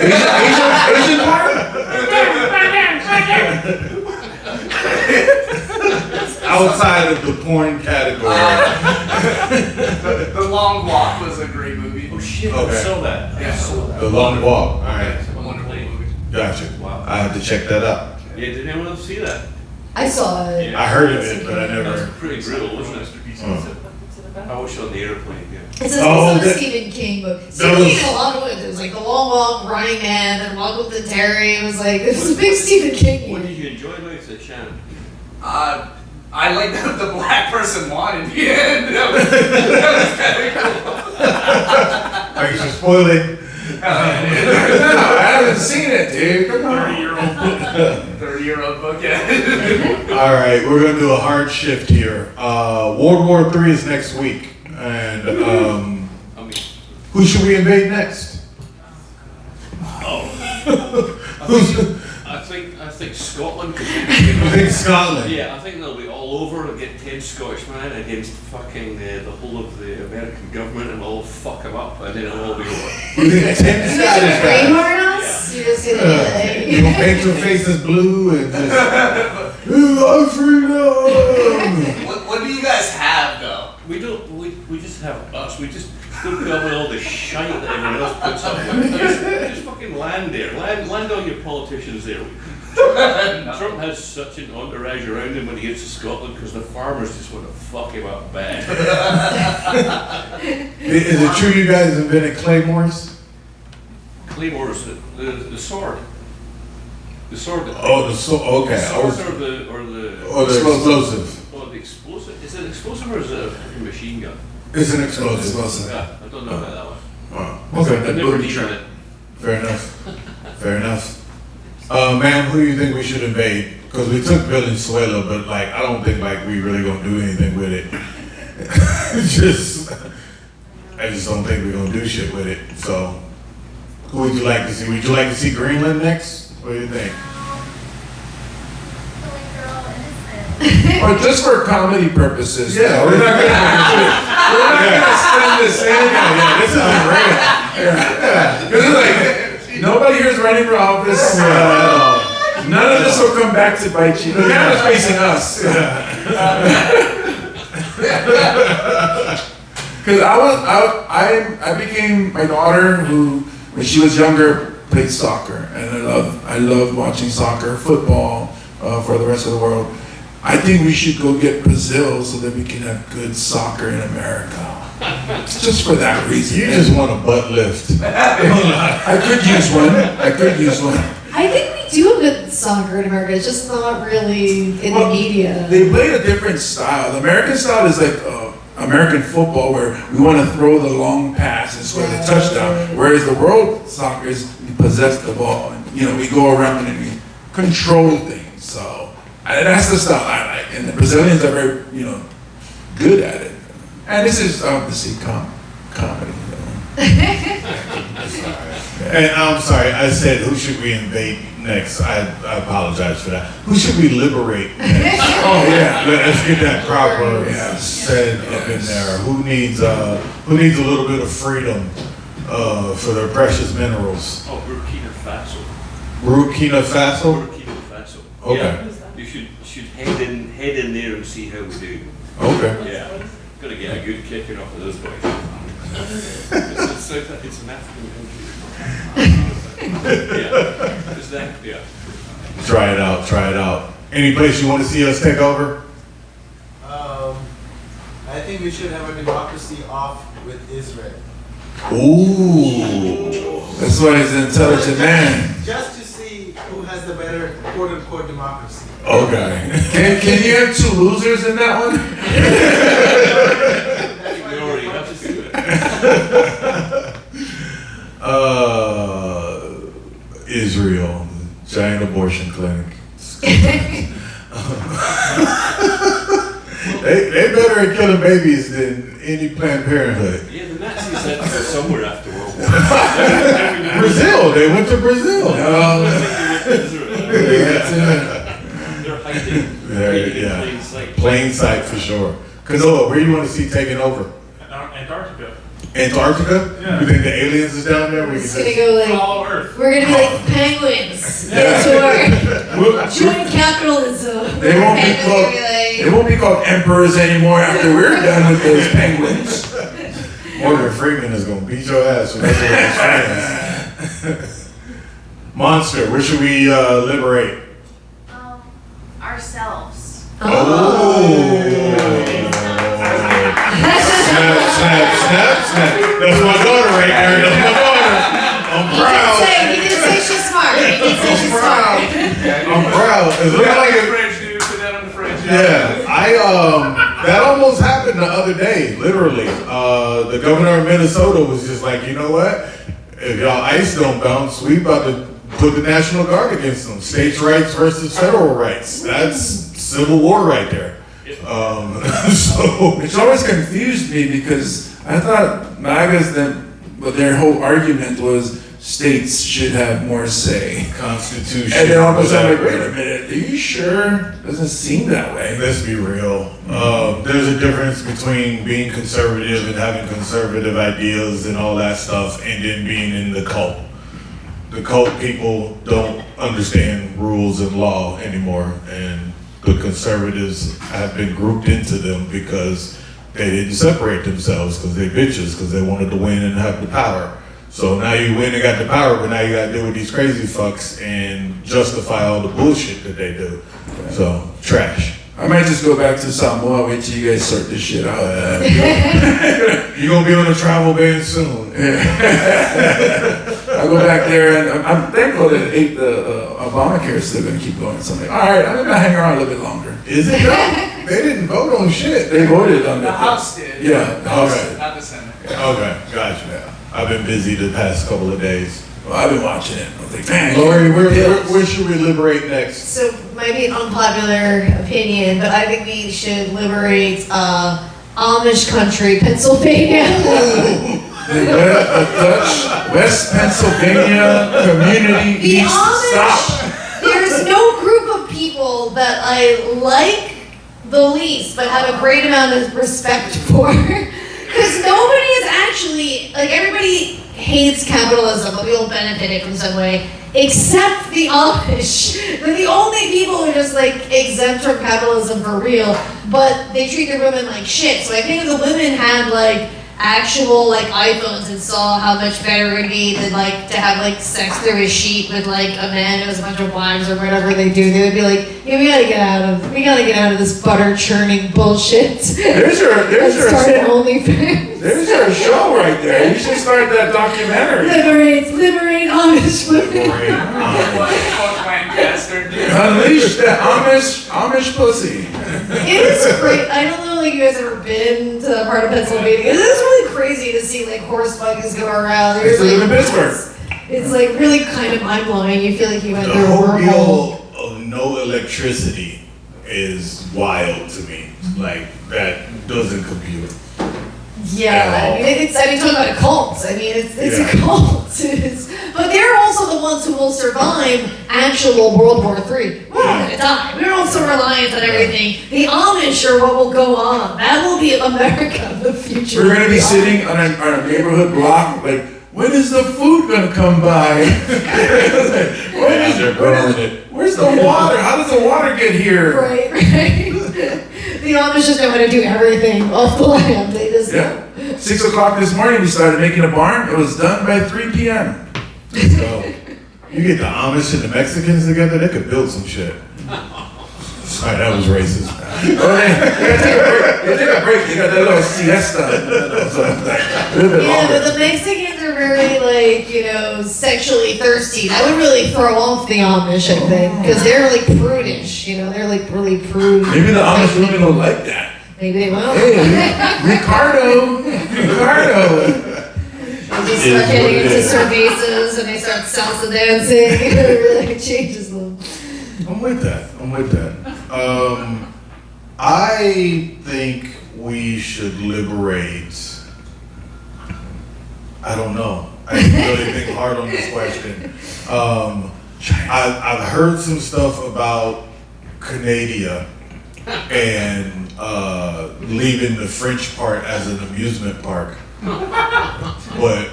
[SPEAKER 1] Asian porn?
[SPEAKER 2] Outside of the porn category.
[SPEAKER 6] The Long Walk was a great movie.
[SPEAKER 3] Oh shit!
[SPEAKER 2] Okay.
[SPEAKER 3] I saw that.
[SPEAKER 6] Yeah.
[SPEAKER 3] I saw that.
[SPEAKER 2] The Long Walk. All right.
[SPEAKER 6] A wonderful movie.
[SPEAKER 2] Gotcha.
[SPEAKER 3] Wow.
[SPEAKER 2] I have to check that out.
[SPEAKER 3] Yeah, did anyone else see that?
[SPEAKER 4] I saw it.
[SPEAKER 3] Yeah.
[SPEAKER 2] I heard of it, but I
[SPEAKER 3] That was
[SPEAKER 2] never.
[SPEAKER 3] pretty brutal, wasn't it?
[SPEAKER 2] Oh.
[SPEAKER 3] I watched it on the airplane, yeah.
[SPEAKER 4] It's
[SPEAKER 2] Oh,
[SPEAKER 4] also a
[SPEAKER 2] that-
[SPEAKER 4] Stephen King book. Stephen King had a lot of it. It was like The Long Walk, Running Man, and Welcome to Terry. It was like, this is a big Stephen King
[SPEAKER 3] What
[SPEAKER 4] year.
[SPEAKER 3] did you enjoy about it, Shannon?
[SPEAKER 11] I like that the black person won in the end. That was very cool.
[SPEAKER 2] Thanks for spoiling.
[SPEAKER 1] No, I haven't seen it, dude. Come on.
[SPEAKER 6] 30-year-old book.
[SPEAKER 11] 30-year-old book, yeah.
[SPEAKER 2] All right, we're gonna do a hard shift here. World War III is next week, and
[SPEAKER 3] I mean,
[SPEAKER 2] who should we invade next?
[SPEAKER 3] I think Scotland could
[SPEAKER 2] I think Scotland.
[SPEAKER 3] Yeah, I think they'll be all over and get 10 Scotchmen against fucking the whole of the American government and we'll all fuck them up and then it'll all be over.
[SPEAKER 2] We think 10
[SPEAKER 4] You're just
[SPEAKER 2] Scottish
[SPEAKER 4] gonna
[SPEAKER 2] guys.
[SPEAKER 4] Braveheart us? You're just gonna be
[SPEAKER 2] You
[SPEAKER 4] like...
[SPEAKER 2] gonna paint your faces blue and just, freedom.
[SPEAKER 11] What do you guys have though?
[SPEAKER 3] We just have us. We just don't put up with all the shite that everyone else puts up with. Just fucking land there. Land all your politicians there. Trump has such an entourage around him when he gets to Scotland because the farmers just want to fuck him up bad.
[SPEAKER 2] Is it true you guys invented claymores?
[SPEAKER 3] Claymore is the sword. The sword.
[SPEAKER 2] Oh, the okay.
[SPEAKER 3] The sword or the
[SPEAKER 2] explosive.
[SPEAKER 3] Oh, the explosive. Is it explosive or is it a fucking machine gun?
[SPEAKER 2] It's an explosive.
[SPEAKER 3] Yeah, I don't know about that one.
[SPEAKER 2] Oh, okay.
[SPEAKER 3] I've never needed it.
[SPEAKER 2] Fair enough. Fair enough. Ma'am, who do you think we should invade? Because we took Venezuela, but like I don't think like we really gonna do anything with it. I just don't think we're gonna do shit with it. So, who would you like to see? Would you like to see Greenland next? What do you think?
[SPEAKER 1] Or just for comedy purposes.
[SPEAKER 2] Yeah,
[SPEAKER 1] we're not gonna spend this in.
[SPEAKER 2] Yeah, this is great.
[SPEAKER 1] Because like nobody here is running for office. None of this will come back to bite you. The camera's facing us. Because I became my daughter who when she was younger played soccer, and I love watching soccer, football for the rest of the world. I think we should go get Brazil so that we can have good soccer in America. Just for that reason.
[SPEAKER 2] You just want a butt lift.
[SPEAKER 1] I could use one.
[SPEAKER 4] I think we do have good soccer in America. It's just not really in the media.
[SPEAKER 1] They play a different style. The American style is like American football, where we want to throw the long pass and score the touchdown. Whereas the world soccer is we possess the ball, and we go around and we control things. So that's the style I like, and the Brazilians are very good at it. And this is obviously comedy.
[SPEAKER 2] And I'm sorry, I said who should we invade next? I apologize for that. Who should we liberate next?
[SPEAKER 1] Oh yeah,
[SPEAKER 2] let's get that proper said up in there. Who needs a little bit of freedom for their precious minerals?
[SPEAKER 3] Oh, Burkina Faso.
[SPEAKER 2] Burkina Faso.
[SPEAKER 3] Burkina Faso.
[SPEAKER 2] Okay.
[SPEAKER 3] Yeah, you should head in there and see how we do.
[SPEAKER 2] Okay.
[SPEAKER 3] Yeah, gonna get a good kicking off of those boys. It's an African country. Yeah, is that? Yeah.
[SPEAKER 2] Try it out. Any place you want to see us take over?
[SPEAKER 8] I think we should have a democracy off with Israel.
[SPEAKER 2] Ooh.
[SPEAKER 1] That's why he's an intelligent man.
[SPEAKER 8] Just to see who has the better quote unquote democracy.
[SPEAKER 2] Okay.
[SPEAKER 1] Can you have two losers in that one?
[SPEAKER 2] Israel, giant abortion clinic. they better at killing babies than any Planned Parenthood.
[SPEAKER 3] Yeah, the Nazis had to go somewhere after World War I.
[SPEAKER 2] Brazil, they went to Brazil.
[SPEAKER 3] They're hiding in plain sight.
[SPEAKER 2] Plain sight for sure. Canoa, where do you want to see taken over?
[SPEAKER 6] Antarctica.
[SPEAKER 2] Antarctica?
[SPEAKER 6] Yeah.
[SPEAKER 2] You think the aliens is down there?
[SPEAKER 4] We're just gonna go like
[SPEAKER 6] All Earth.
[SPEAKER 4] we're gonna be like penguins. Join capitalism.
[SPEAKER 1] They won't be
[SPEAKER 4] And
[SPEAKER 1] called.
[SPEAKER 4] we're gonna be like,
[SPEAKER 1] They won't be called emperors anymore after we're done with those penguins.
[SPEAKER 2] Morgan Freeman is gonna beat your ass with those fans. Monster, where should we liberate?
[SPEAKER 9] Ourselves.
[SPEAKER 2] Oh. snap. That's my daughter right there. That's my daughter. I'm proud.
[SPEAKER 4] He did say she's smart. He did say she's smart.
[SPEAKER 2] I'm proud. It's looking like it.
[SPEAKER 11] French dude, put that on the French.
[SPEAKER 2] Yeah, that almost happened the other day, literally. The governor of Minnesota was just like, you know what? If y'all ICE don't bounce, we about to put the National Guard against them. States' rights versus federal rights. That's civil war right there.
[SPEAKER 1] Which always confused me because I thought MAGA's their whole argument was states should have more say.
[SPEAKER 2] Constitution.
[SPEAKER 1] And then all of a sudden, like, wait a minute, are you sure? Doesn't seem that way.
[SPEAKER 2] Let's be real. There's a difference between being conservative and having conservative ideas and all that stuff, and then being in the cult. The cult people don't understand rules and law anymore, and the conservatives have been grouped into them because they didn't separate themselves because they bitches, because they wanted to win and have the power. So now you win and got the power, but now you got to deal with these crazy fucks and justify all the bullshit that they do. So, trash.
[SPEAKER 1] I might just go back to Samoa, wait till you guys sort this shit out.
[SPEAKER 2] You're going to be on a travel ban soon.
[SPEAKER 1] I go back there and I'm thankful that the Obamacare is still going to keep going. So I'm like, all right, I'm going to hang around a little bit longer.
[SPEAKER 2] Is it though? They didn't vote on shit.
[SPEAKER 1] They voted on
[SPEAKER 11] The House did.
[SPEAKER 1] Yeah, the House
[SPEAKER 2] Okay.
[SPEAKER 1] did.
[SPEAKER 11] Not the Senate.
[SPEAKER 2] Okay, gotcha. I've been busy the past couple of days.
[SPEAKER 1] Well, I've been watching it. I was like, man,
[SPEAKER 2] Lori, where should we liberate next?
[SPEAKER 4] So, might be an unpopular opinion, but I think we should liberate Amish country, Pennsylvania.
[SPEAKER 1] The Dutch West Pennsylvania community
[SPEAKER 4] The
[SPEAKER 1] needs to stop.
[SPEAKER 4] Amish, there's no group of people that I like the least, but have a great amount of respect for. Because nobody is actually, like, everybody hates capitalism, but we all benefit from some way, except the Amish. They're the only people who are just, like, exempt from capitalism for real, but they treat their women like shit. So I think if the women had, like, actual, like, iPhones and saw how much better it would be than, like, to have, like, sex through a sheet with, like, a man who has a bunch of wives or whatever they do, they would be like, yeah, we gotta get out of this butter churning bullshit.
[SPEAKER 1] There's your
[SPEAKER 4] OnlyFans.
[SPEAKER 1] show right there. You should start that documentary.
[SPEAKER 4] Liberate Amish women.
[SPEAKER 11] What the fuck, Lancaster, dude?
[SPEAKER 1] Unleash that Amish pussy.
[SPEAKER 4] It is great. I don't know, like, you guys ever been to that part of Pennsylvania. It is really crazy to see, like, horse buggies go around.
[SPEAKER 1] I used to live in Pittsburgh.
[SPEAKER 4] It's, like, really kind of mind-blowing. You feel like you went
[SPEAKER 2] The
[SPEAKER 4] through a
[SPEAKER 2] whole
[SPEAKER 4] wormhole.
[SPEAKER 2] deal of no electricity is wild to me. Like, that doesn't compute.
[SPEAKER 4] Yeah, I mean, talking about a cult. I mean, it's a cult. But they're also the ones who will survive actual World War III. We're all gonna die. We're all so reliant on everything. The Amish are what will go on. That will be America in the future.
[SPEAKER 1] We're gonna be sitting on a neighborhood block, like, when is the food gonna come by? Where's the water? How does the water get here?
[SPEAKER 4] Right. The Amish just know how to do everything off the land. They just know.
[SPEAKER 1] 6 o'clock this morning, we started making a barn. It was done by 3 p.m.
[SPEAKER 2] So, you get the Amish and the Mexicans together, they could build some shit. Sorry, that was racist.
[SPEAKER 1] They take a break. They got that little siesta.
[SPEAKER 4] Yeah, but the Mexicans are very, like, sexually thirsty. That would really throw off the Amish, I think, because they're, like, prudish. They're, like, really prude.
[SPEAKER 1] Maybe the Amish women will like that.
[SPEAKER 4] Maybe they will.
[SPEAKER 1] Hey, Ricardo.
[SPEAKER 4] They just start getting into cervezas and they start salsa dancing. It really changes them.
[SPEAKER 2] I'm with that. I think we should liberate. I don't know. I really think hard on this question. I've heard some stuff about Canada and leaving the French part as an amusement park, but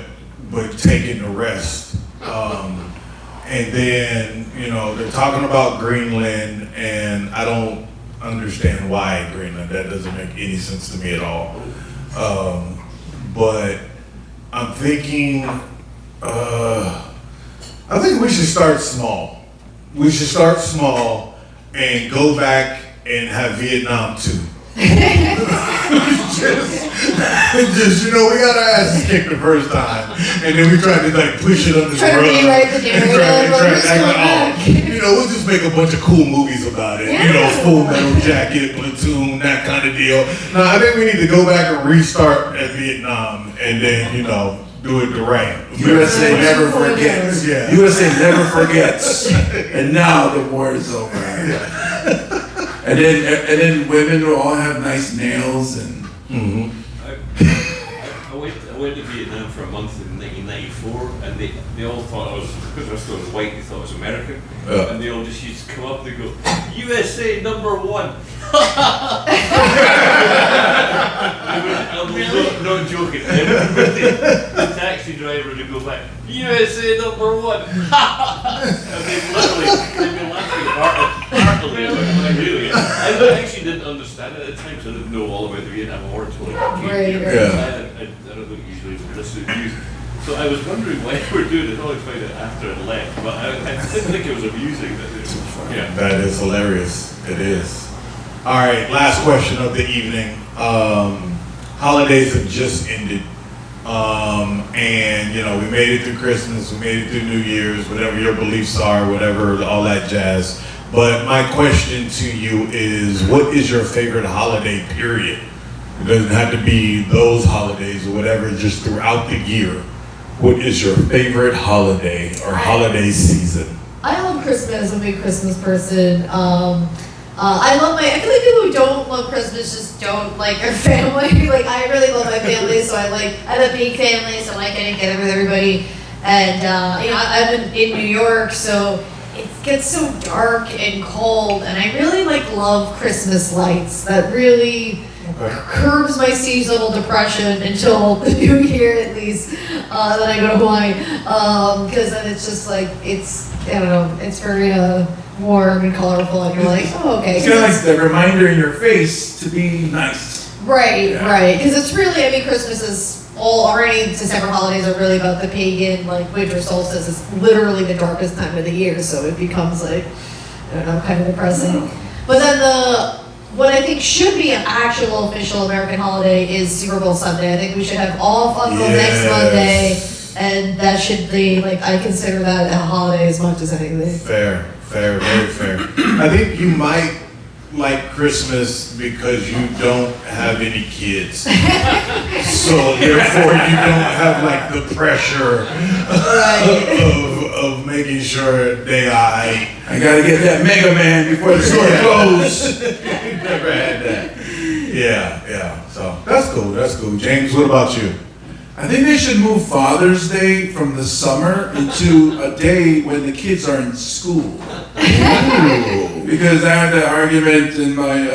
[SPEAKER 2] taking the rest. And then, they're talking about Greenland, and I don't understand why Greenland. That doesn't make any sense to me at all. But I'm thinking, I think we should start small. We should start small and go back and have Vietnam too. just, you know, we got our asses kicked the first time, and then we tried to like push it under the
[SPEAKER 4] Try to
[SPEAKER 2] rug.
[SPEAKER 4] rewrite the narrative.
[SPEAKER 2] Try
[SPEAKER 4] Let's
[SPEAKER 2] to act
[SPEAKER 4] go
[SPEAKER 2] like,
[SPEAKER 4] back.
[SPEAKER 2] you know, we'll just make a bunch of cool movies about it. You know,
[SPEAKER 4] Yeah.
[SPEAKER 2] Full Metal Jacket, Platoon, that kind of deal. No, I think we need to go back and restart at Vietnam, and then, you know, do it the right.
[SPEAKER 1] USA never forgets.
[SPEAKER 2] Yeah.
[SPEAKER 1] USA never forgets. And now the war is over. And then women will all have nice nails and.
[SPEAKER 2] Mm-hmm.
[SPEAKER 3] I went to Vietnam for a month in 1994, and they all thought I was, because I was white, they thought I was American, and they all just used to come up and they go, USA #1. I'm not joking. The taxi driver would go back, USA #1. And they'd be laughing heartily about it. Really. I actually didn't understand it at the time, because I didn't know all about the Vietnam War until I came
[SPEAKER 4] Right,
[SPEAKER 3] here.
[SPEAKER 4] right.
[SPEAKER 3] I don't usually listen to news. So I was wondering why they were doing it. I only found it after I left, but I didn't think it was amusing. Yeah.
[SPEAKER 2] That is hilarious. It is. All right, last question of the evening. Holidays have just ended. And, you know, we made it through Christmas, we made it through New Year's, whatever your beliefs are, whatever, all that jazz. But my question to you is, what is your favorite holiday period? It doesn't have to be those holidays or whatever, just throughout the year. What is your favorite holiday or holiday season?
[SPEAKER 4] I love Christmas. I'm a big Christmas person. I feel like people who don't love Christmas just don't like their family. Like, I really love my family, so I have a big family, so I like getting together with everybody. And, you know, I'm in New York, so it gets so dark and cold, and I really love Christmas lights. That really curbs my seasonal depression until the new year, at least. Then I go to Hawaii, because then it's just it's I don't know, it's very warm and colorful, and you're like, oh, okay.
[SPEAKER 1] It's kind of like the reminder in your face to be nice.
[SPEAKER 4] Right,
[SPEAKER 1] Yeah.
[SPEAKER 4] right. Because it's really, Christmas is already December holidays are really about the pagan, winter solstice. It's literally the darkest time of the year, so it becomes I don't know, kind of depressing. But then what I think should be an actual official American holiday is Super Bowl Sunday. I think we should have off until next Monday, and that should be, I consider that a holiday as much as anything.
[SPEAKER 2] Fair, very fair. I think you might like Christmas because you don't have any kids. So therefore you don't have the pressure of making sure they I
[SPEAKER 1] gotta get that Mega Man before the store closes.
[SPEAKER 2] Never had that. Yeah. So that's cool. James, what about you?
[SPEAKER 1] I think they should move Father's Day from the summer into a day when the kids are in school. Because I had that argument in my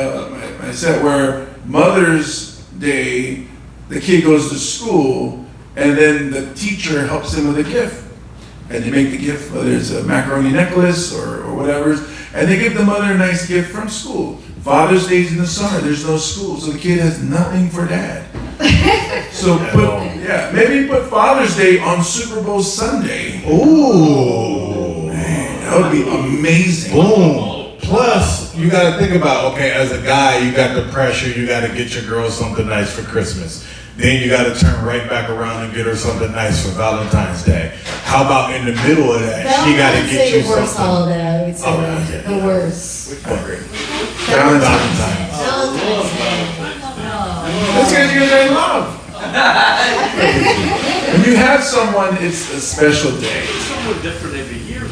[SPEAKER 1] set where Mother's Day, the kid goes to school, and then the teacher helps him with a gift. And they make the gift, whether it's a macaroni necklace or whatever, and they give the mother a nice gift from school. Father's Day's in the summer, there's no school, so the kid has nothing for dad. So maybe put Father's Day on Super Bowl Sunday.
[SPEAKER 2] Ooh.
[SPEAKER 1] Man, that would be amazing.
[SPEAKER 2] Boom. Plus, you got to think about, as a guy, you got the pressure, you got to get your girl something nice for Christmas. Then you got to turn right back around and get her something nice for Valentine's Day. How about in the middle of that, she got to get you
[SPEAKER 4] the worst
[SPEAKER 2] something.
[SPEAKER 4] holiday, I would say. The worst.
[SPEAKER 1] Which one?
[SPEAKER 2] Valentine's.
[SPEAKER 1] That's because you're in love. When you have someone, it's a special day.
[SPEAKER 3] It's somewhat different every year.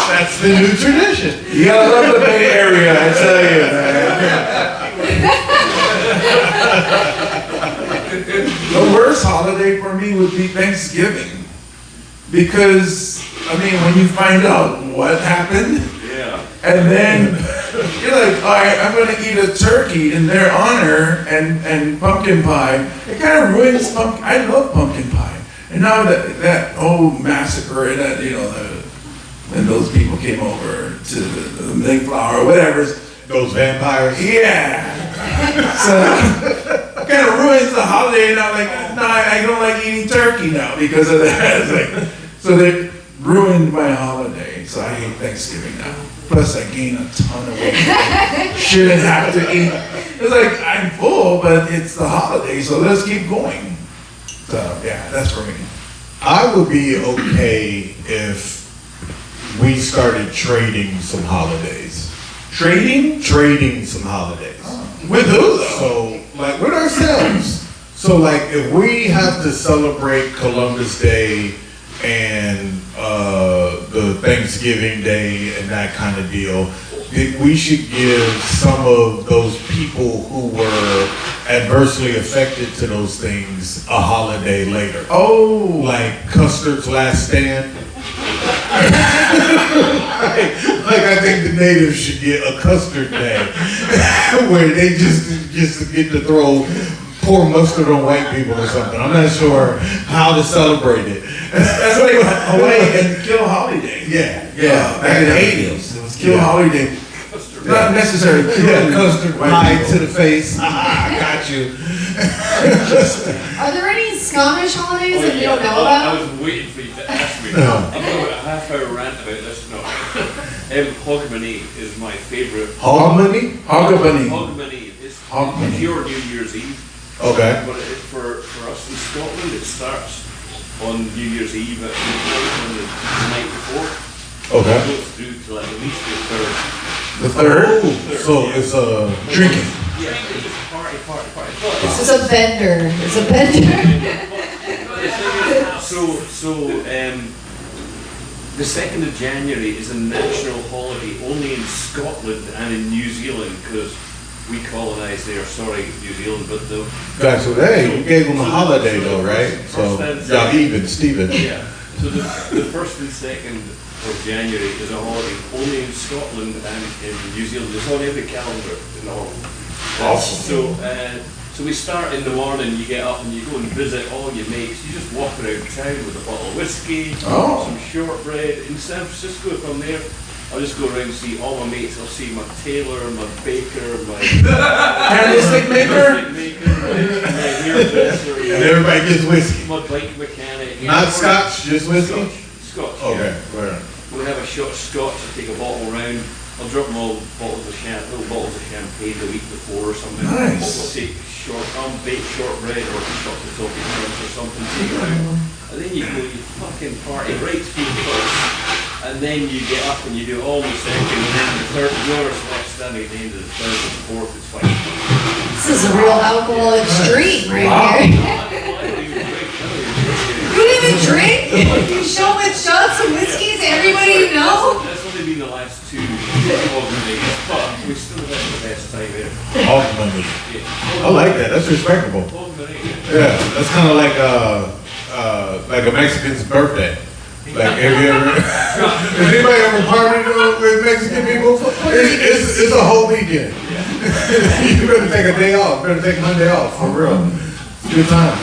[SPEAKER 2] That's the new tradition.
[SPEAKER 1] You gotta love the Bay Area, I tell you, man. The worst holiday for me would be Thanksgiving. Because, when you find out what happened, and then you're like, all right, I'm gonna eat a turkey in their honor and pumpkin pie. It kind of ruins pumpkin. I love pumpkin pie. And now that whole massacre and that, when those people came over to the Mayflower or whatever.
[SPEAKER 2] Those vampires?
[SPEAKER 1] Yeah. So it kind of ruins the holiday, and I'm like, no, I don't like eating turkey now because of that. So they ruined my holiday, so I hate Thanksgiving now. Plus, I gained a ton of weight. Shouldn't have to eat. It's like, I'm full, but it's the holiday, so let's keep going. So, yeah, that's for me.
[SPEAKER 2] I would be okay if we started trading some holidays.
[SPEAKER 1] Trading?
[SPEAKER 2] Trading some holidays.
[SPEAKER 1] With who, though?
[SPEAKER 2] So, like, with ourselves. So, like, if we have to celebrate Columbus Day and the Thanksgiving Day and that kind of deal, we should give some of those people who were adversely affected to those things a holiday later.
[SPEAKER 1] Oh.
[SPEAKER 2] Like Custer's Last Stand. like I think the natives should get a custard day where they just get to throw pour mustard on white people or something. I'm not sure how to celebrate it.
[SPEAKER 1] That's like Hawaii and Kill Holiday.
[SPEAKER 2] Yeah.
[SPEAKER 1] Back in the 80s, it was Kill Holiday. Not necessarily
[SPEAKER 2] Yeah, custard pie to the face. I got you.
[SPEAKER 4] Are there any Scottish holidays that you don't know
[SPEAKER 3] I
[SPEAKER 4] about?
[SPEAKER 3] was waiting for you to ask me.
[SPEAKER 2] No.
[SPEAKER 3] I've got a half-hour rant about this. No. Hogmanay is my favourite.
[SPEAKER 2] Hogmanay?
[SPEAKER 1] Hogmanay.
[SPEAKER 3] Hogmanay is
[SPEAKER 1] Hogmanay.
[SPEAKER 3] pure New Year's Eve.
[SPEAKER 2] Okay.
[SPEAKER 3] But for us in Scotland, it starts on New Year's Eve at midnight on the night before.
[SPEAKER 2] Okay.
[SPEAKER 3] It goes through to like at least the third.
[SPEAKER 1] The third?
[SPEAKER 2] So it's
[SPEAKER 1] Drinking.
[SPEAKER 3] Yeah, it's just party.
[SPEAKER 4] This is a bender. It's a bender.
[SPEAKER 3] The 2nd of January is a national holiday only in Scotland and in New Zealand because we colonised there. Sorry, New Zealand, but the
[SPEAKER 2] Guys, so hey, you gave them a holiday though, right? So y'all even, Steven.
[SPEAKER 3] yeah. So the 1st and 2nd of January is a holiday only in Scotland and in New Zealand. It's on every calendar in all.
[SPEAKER 2] Awesome.
[SPEAKER 3] So we start in the morning, you get up and you go and visit all your mates. You just walk around town with a bottle of whiskey, some shortbread. In San Francisco, if I'm there, I'll just go around and see all my mates. I'll see my tailor, my baker, my
[SPEAKER 1] Candlestick maker?
[SPEAKER 3] my hairdresser,
[SPEAKER 2] And everybody gets whiskey.
[SPEAKER 3] my bike mechanic.
[SPEAKER 2] Not scotch, just whiskey?
[SPEAKER 3] Scotch.
[SPEAKER 2] Okay,
[SPEAKER 3] Yeah.
[SPEAKER 2] right.
[SPEAKER 3] We'll have a shot of scotch, I'll take a bottle round, I'll drop them all little bottles of champagne the week before or something.
[SPEAKER 1] Nice.
[SPEAKER 3] We'll take baked shortbread or chocolate toffee crunch or something, take it out. And then you go, you fucking party right through first, and then you get up and you do all the second, and then the third, whoever's left standing at the end of the third and fourth, it's fine.
[SPEAKER 4] This is a real alcohol extreme right
[SPEAKER 1] Wow.
[SPEAKER 4] here.
[SPEAKER 3] I don't even drink,
[SPEAKER 4] You didn't even drink? You show with shots of whiskey to everybody you know?
[SPEAKER 3] That's only been the last two days, but we still had the best time there.
[SPEAKER 2] Hogmanay.
[SPEAKER 3] Yeah.
[SPEAKER 2] I like that. That's respectable. Yeah, that's kind of like a Mexican's birthday. Like, have you ever, has anybody ever partied with Mexican people? It's a whole weekend. You better take a day off. Better take Monday off, for real. It's good times.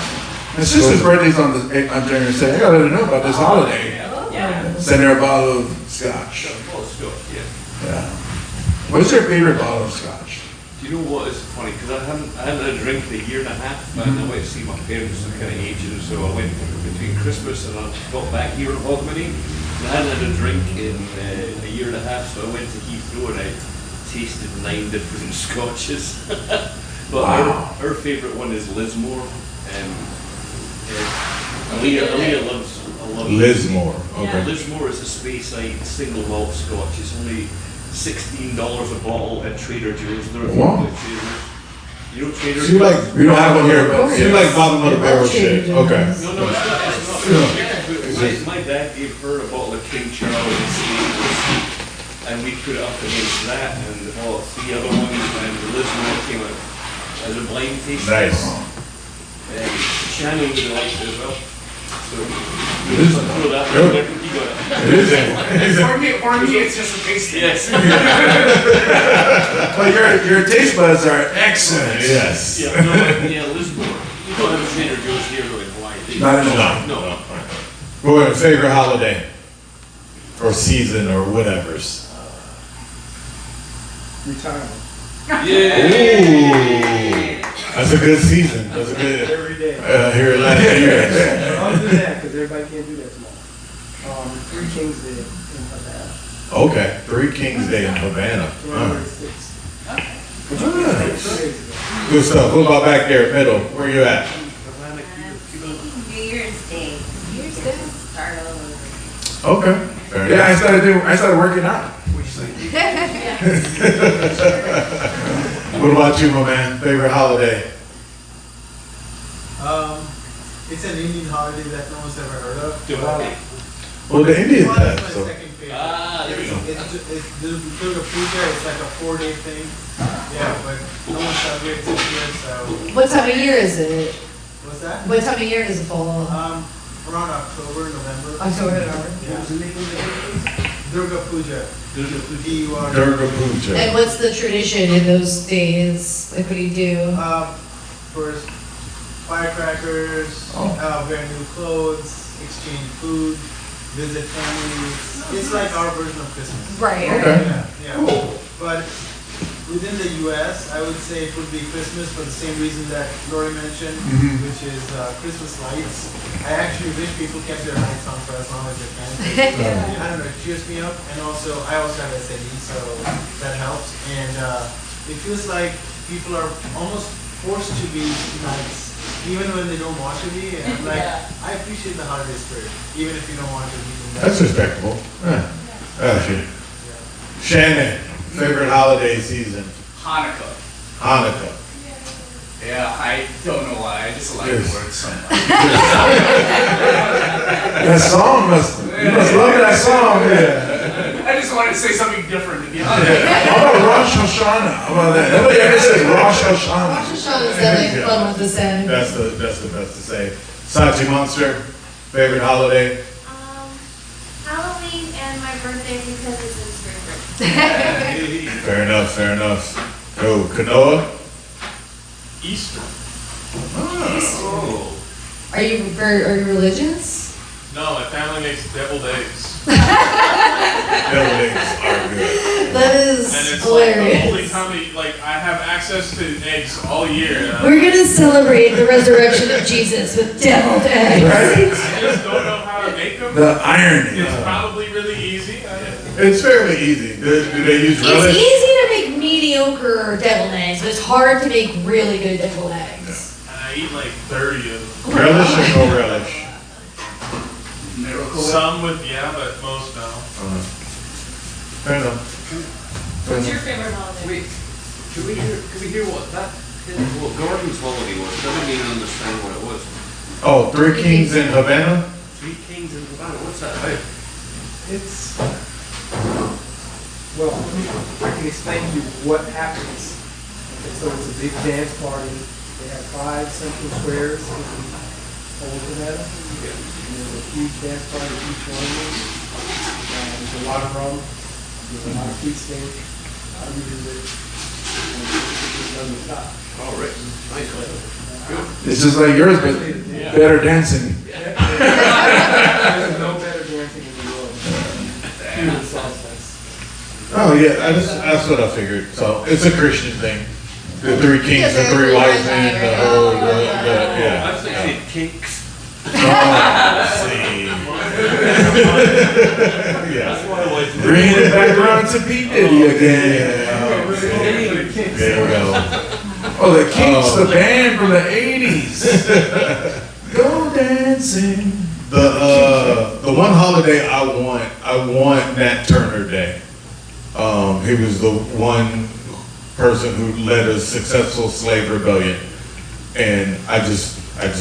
[SPEAKER 1] My sister's birthday's on January 2nd. I gotta let her know about this holiday.
[SPEAKER 5] Yeah.
[SPEAKER 1] Send her a bottle of scotch. Yeah. What's your favorite bottle of scotch?
[SPEAKER 3] Do you know what is funny? Because I hadn't had a drink in a year and a half, and I went to see my parents, they're kind of aging, so I went between Christmas and I got back here in Hogmanay. And I hadn't had a drink in a year and a half, so I went to Heathrow and I tasted 9 different scotches. But
[SPEAKER 1] Wow.
[SPEAKER 3] her favourite one is Lismore. Aaliyah loves
[SPEAKER 2] Lismore. Okay.
[SPEAKER 3] Lismore is a Speyside single malt scotch. It's only $16 a bottle at Trader Joe's. They're
[SPEAKER 1] Wow.
[SPEAKER 3] You know Trader
[SPEAKER 2] She
[SPEAKER 3] Joe's?
[SPEAKER 2] like,
[SPEAKER 1] We don't have one here, but
[SPEAKER 2] she like bottom of the barrel shit. Okay.
[SPEAKER 3] No, it's not. My dad gave her a bottle of King Charles and we put it up against that and all 3 other ones, and Lismore came out as a blind taste.
[SPEAKER 2] Nice.
[SPEAKER 3] Shannon would have liked it as well. So,
[SPEAKER 1] Lismore.
[SPEAKER 3] throw that in there. You got it.
[SPEAKER 2] It is.
[SPEAKER 11] For me, it's just a tasting.
[SPEAKER 3] Yes.
[SPEAKER 1] But your taste buds are excellent.
[SPEAKER 2] Yes.
[SPEAKER 3] Yeah, Lismore. You don't have a Trader Joe's here though in Hawaii, do you?
[SPEAKER 1] Not anymore.
[SPEAKER 3] No.
[SPEAKER 2] Go ahead, favorite holiday or season or whatever's.
[SPEAKER 10] Retirement.
[SPEAKER 3] Yeah.
[SPEAKER 2] Ooh, that's a good season. That's a good.
[SPEAKER 10] Every day.
[SPEAKER 2] Here last year.
[SPEAKER 10] I'll do that because everybody can't do that tomorrow. 3 Kings Day in Havana.
[SPEAKER 2] Okay, Three Kings Day in Havana.
[SPEAKER 10] January 6th.
[SPEAKER 2] Nice. Good stuff. What about back there, middle? Where you at?
[SPEAKER 7] New Year's Day. New Year's Day. Start all over.
[SPEAKER 2] Okay. Fair
[SPEAKER 1] Yeah,
[SPEAKER 2] enough.
[SPEAKER 1] I started working out. What'd you say?
[SPEAKER 2] What about you, my man? Favorite holiday?
[SPEAKER 8] It's an Indian holiday that no one's ever heard of.
[SPEAKER 3] Diwali.
[SPEAKER 2] Well, the Indians
[SPEAKER 8] Diwali
[SPEAKER 2] have,
[SPEAKER 8] is my
[SPEAKER 2] so.
[SPEAKER 8] second favorite.
[SPEAKER 3] Ah, there we go.
[SPEAKER 8] It's Durga Puja. It's like a 4-day thing. Yeah, but no one celebrates it here, so.
[SPEAKER 4] What time of year is it?
[SPEAKER 8] What's that?
[SPEAKER 4] What time of year does it fall?
[SPEAKER 8] Around October, November.
[SPEAKER 4] October, November.
[SPEAKER 8] Yeah. Durga Puja. D-U-R.
[SPEAKER 2] Durga Puja.
[SPEAKER 4] And what's the tradition in those days? Like, what do you do?
[SPEAKER 8] First, firecrackers, wear new clothes, exchange food, visit families. It's like our version of Christmas.
[SPEAKER 4] Right.
[SPEAKER 2] Okay.
[SPEAKER 8] Yeah.
[SPEAKER 2] Cool.
[SPEAKER 8] But within the U.S., I would say it would be Christmas for the same reason that Lori mentioned, which is Christmas lights. I actually wish people kept their lights on for as long as they can. I don't know, it cheers me up. And also, I also have SAD, so that helps. And it feels like people are almost forced to be nice, even when they don't want to be. And I'm like, I appreciate the holiday spirit, even if you don't want to be.
[SPEAKER 2] That's respectable. Yeah. Shannon, favorite holiday season?
[SPEAKER 11] Hanukkah.
[SPEAKER 2] Hanukkah.
[SPEAKER 11] Yeah, I don't know why. I just like the
[SPEAKER 2] Yes.
[SPEAKER 11] word so much.
[SPEAKER 1] That song you must love that song, yeah.
[SPEAKER 11] I just wanted to say something different, to be honest.
[SPEAKER 1] How about Rosh Hashanah? How about that? Nobody ever says Rosh Hashanah.
[SPEAKER 4] Rosh Hashanah is definitely fun one to say.
[SPEAKER 2] That's the best to say. Sachi Monster, favorite holiday?
[SPEAKER 9] Halloween and my birthday because it's in spring break.
[SPEAKER 2] Fair enough. Oh, Kanoa?
[SPEAKER 6] Easter.
[SPEAKER 2] Oh.
[SPEAKER 4] Are you religious?
[SPEAKER 6] No, my family makes deviled eggs.
[SPEAKER 2] Deviled eggs are good.
[SPEAKER 4] That is
[SPEAKER 6] And it's like the
[SPEAKER 4] hilarious.
[SPEAKER 6] only time I have access to eggs all year.
[SPEAKER 4] We're gonna celebrate the resurrection of Jesus with deviled eggs.
[SPEAKER 6] I just don't know how to make them.
[SPEAKER 1] The irony.
[SPEAKER 6] It's probably really easy.
[SPEAKER 2] It's fairly easy. Do they use
[SPEAKER 4] It's
[SPEAKER 2] relish?
[SPEAKER 4] easy to make mediocre deviled eggs, but it's hard to make really good deviled eggs.
[SPEAKER 6] And I eat like 30 of them.
[SPEAKER 2] Relish or no relish?
[SPEAKER 11] Miracle.
[SPEAKER 6] Some with, but most no.
[SPEAKER 2] Fair enough.
[SPEAKER 5] What's your favorite holiday?
[SPEAKER 3] Wait, can we hear what Gordon's holiday was? I didn't even understand what it was.
[SPEAKER 2] Oh, Three Kings in Havana?
[SPEAKER 3] Three Kings in Havana, what's that about?
[SPEAKER 10] It's, well, I can explain to you what happens. Okay, so it's a big dance party. They have 5 central squares in Old Havana. And there's a huge dance party at each one of them. There's a lot of rum. There's a lot of sweet steak. A lot of music. And it just doesn't stop.
[SPEAKER 3] Oh, right, nice.
[SPEAKER 1] It's just like yours, but better dancing.
[SPEAKER 10] There's no better dancing in the world. Than the salsa.
[SPEAKER 2] Oh yeah, that's what I figured. So it's a Christian thing. The Three Kings,
[SPEAKER 4] Yeah,
[SPEAKER 2] the
[SPEAKER 4] they're
[SPEAKER 2] three
[SPEAKER 4] really
[SPEAKER 2] wise
[SPEAKER 4] nice,
[SPEAKER 2] men, the
[SPEAKER 4] right?
[SPEAKER 2] whole,
[SPEAKER 3] I
[SPEAKER 2] yeah.
[SPEAKER 3] was thinking kinks.
[SPEAKER 2] Oh, see. Yeah.
[SPEAKER 1] Bringing it back around to P. Diddy again.
[SPEAKER 2] There you go.
[SPEAKER 1] Oh, the Kinks, the band from the 80s. Go dancing.
[SPEAKER 2] The one holiday I want Nat Turner Day. He was the one person who led a successful slave rebellion, and I just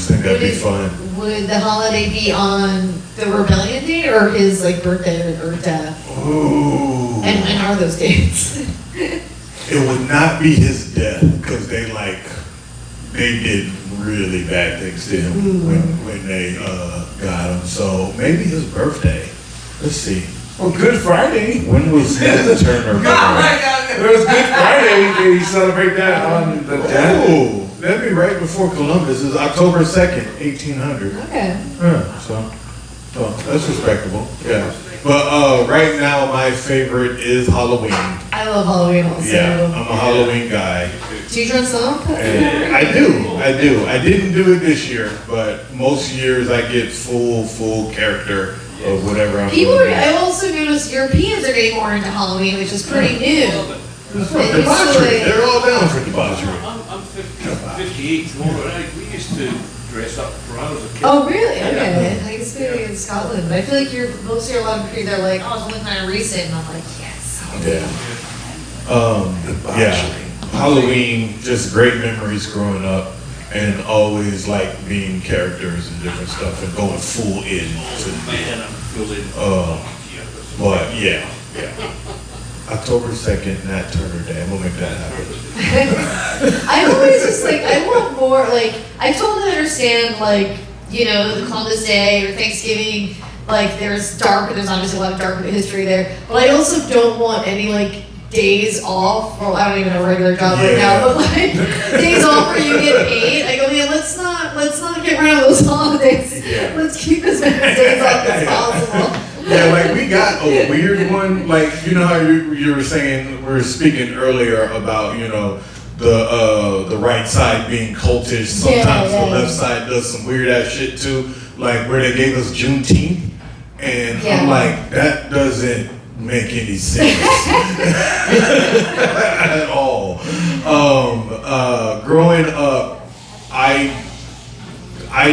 [SPEAKER 2] think that'd be fun.
[SPEAKER 4] Would the holiday be on the rebellion date or his like birthday or death?
[SPEAKER 2] Ooh.
[SPEAKER 4] And when are those dates?
[SPEAKER 2] It would not be his death because they did really bad things to him when they got him. So maybe his birthday. Let's see.
[SPEAKER 1] Well, Good Friday.
[SPEAKER 2] When was Nat Turner born?
[SPEAKER 1] There was Good Friday. Did you celebrate that on the death?
[SPEAKER 2] Oh, that'd be right before Columbus. It's October 2nd, 1800.
[SPEAKER 4] Okay.
[SPEAKER 2] Yeah, so that's respectable. Yeah. But right now, my favorite is Halloween.
[SPEAKER 4] I love Halloween also.
[SPEAKER 2] Yeah, I'm a Halloween guy.
[SPEAKER 4] Do you dress up?
[SPEAKER 2] And I do. I didn't do it this year, but most years I get full character of whatever I'm
[SPEAKER 4] People
[SPEAKER 2] gonna
[SPEAKER 4] are, I also noticed Europeans are getting more into Halloween, which is pretty new.
[SPEAKER 2] do. Debauchery. They're all down for debauchery.
[SPEAKER 3] I'm 58 tomorrow, and we used to dress up for hours as a kid.
[SPEAKER 4] Oh, really? Okay. I used to be in Scotland, but I feel like most of your lot of people, they're like, oh, it's only kind of recent, and I'm like, yes.
[SPEAKER 2] Yeah. Yeah. Halloween, just great memories growing up, and always like being characters and different stuff, and going full in to
[SPEAKER 3] Man, I'm feeling.
[SPEAKER 2] but yeah. October 2nd, Nat Turner Day. I'm gonna make that happen.
[SPEAKER 4] I'm always just like, I want more, like, I totally understand, like, you know, the Columbus Day or Thanksgiving, like, there's obviously a lot of dark history there, but I also don't want any, like, days off. Well, I don't even have a regular job right now, but like days off where you get paid. I go, yeah, let's not get rid of those holidays.
[SPEAKER 2] Yeah.
[SPEAKER 4] Let's keep as many days off as possible.
[SPEAKER 2] Yeah, like we got a weird one. Like, you know how you were saying, we were speaking earlier about, you know, the right side being cultish. Sometimes the left side does some weird ass shit too. Like where they gave us Juneteenth, and I'm like, that doesn't make any sense at all. Growing up, I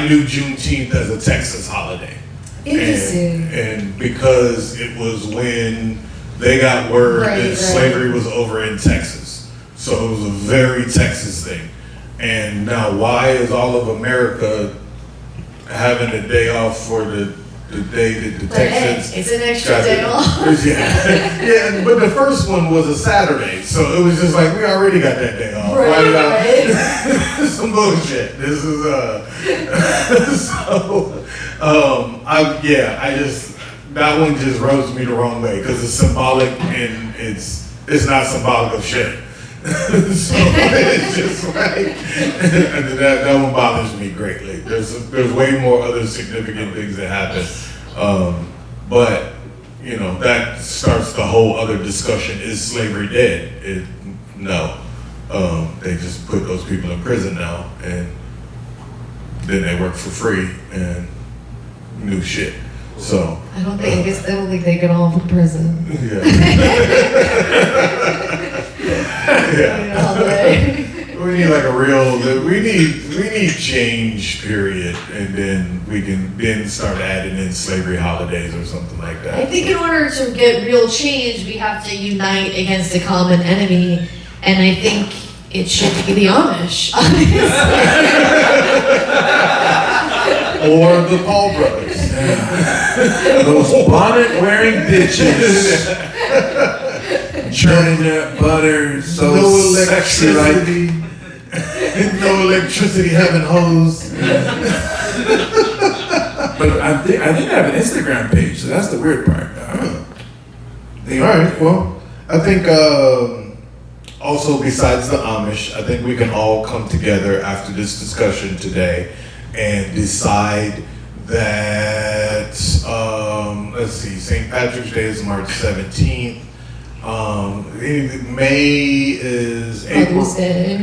[SPEAKER 2] knew Juneteenth as a Texas holiday.
[SPEAKER 4] Interesting.
[SPEAKER 2] And because it was when they got word that slavery was over in Texas. So it was a very Texas thing. And now why is all of America having a day off for the day that the Texans...
[SPEAKER 4] Hey, it's an extra day off.
[SPEAKER 2] Yeah, but the first one was a Saturday. So it was just like, we already got that day off.
[SPEAKER 4] Right.
[SPEAKER 2] Some bullshit. This is that one just rubs me the wrong way because it's symbolic and it's not symbolic of shit. So it's just like that one bothers me greatly. There's way more other significant things that happen, but you know that starts the whole other discussion: is slavery dead? No. They just put those people in prison now, and then they work for free and new shit. So
[SPEAKER 4] I don't think they get off in prison.
[SPEAKER 2] Yeah. We need like a real. We need change. Period, and then we can start adding in slavery holidays or something like that.
[SPEAKER 4] I think in order to get real change, we have to unite against a common enemy, and I think it should be the Amish,
[SPEAKER 2] or the Paul brothers.
[SPEAKER 1] Those bonnet-wearing bitches. Churning that butter so sexy like.
[SPEAKER 2] No electricity having hose.
[SPEAKER 1] But I think they have an Instagram page, so that's the weird part.
[SPEAKER 2] All right, well, I think also besides the Amish, I think we can all come together after this discussion today and decide that, let's see, St. Patrick's Day is March 17th. May is
[SPEAKER 4] Mother's Day.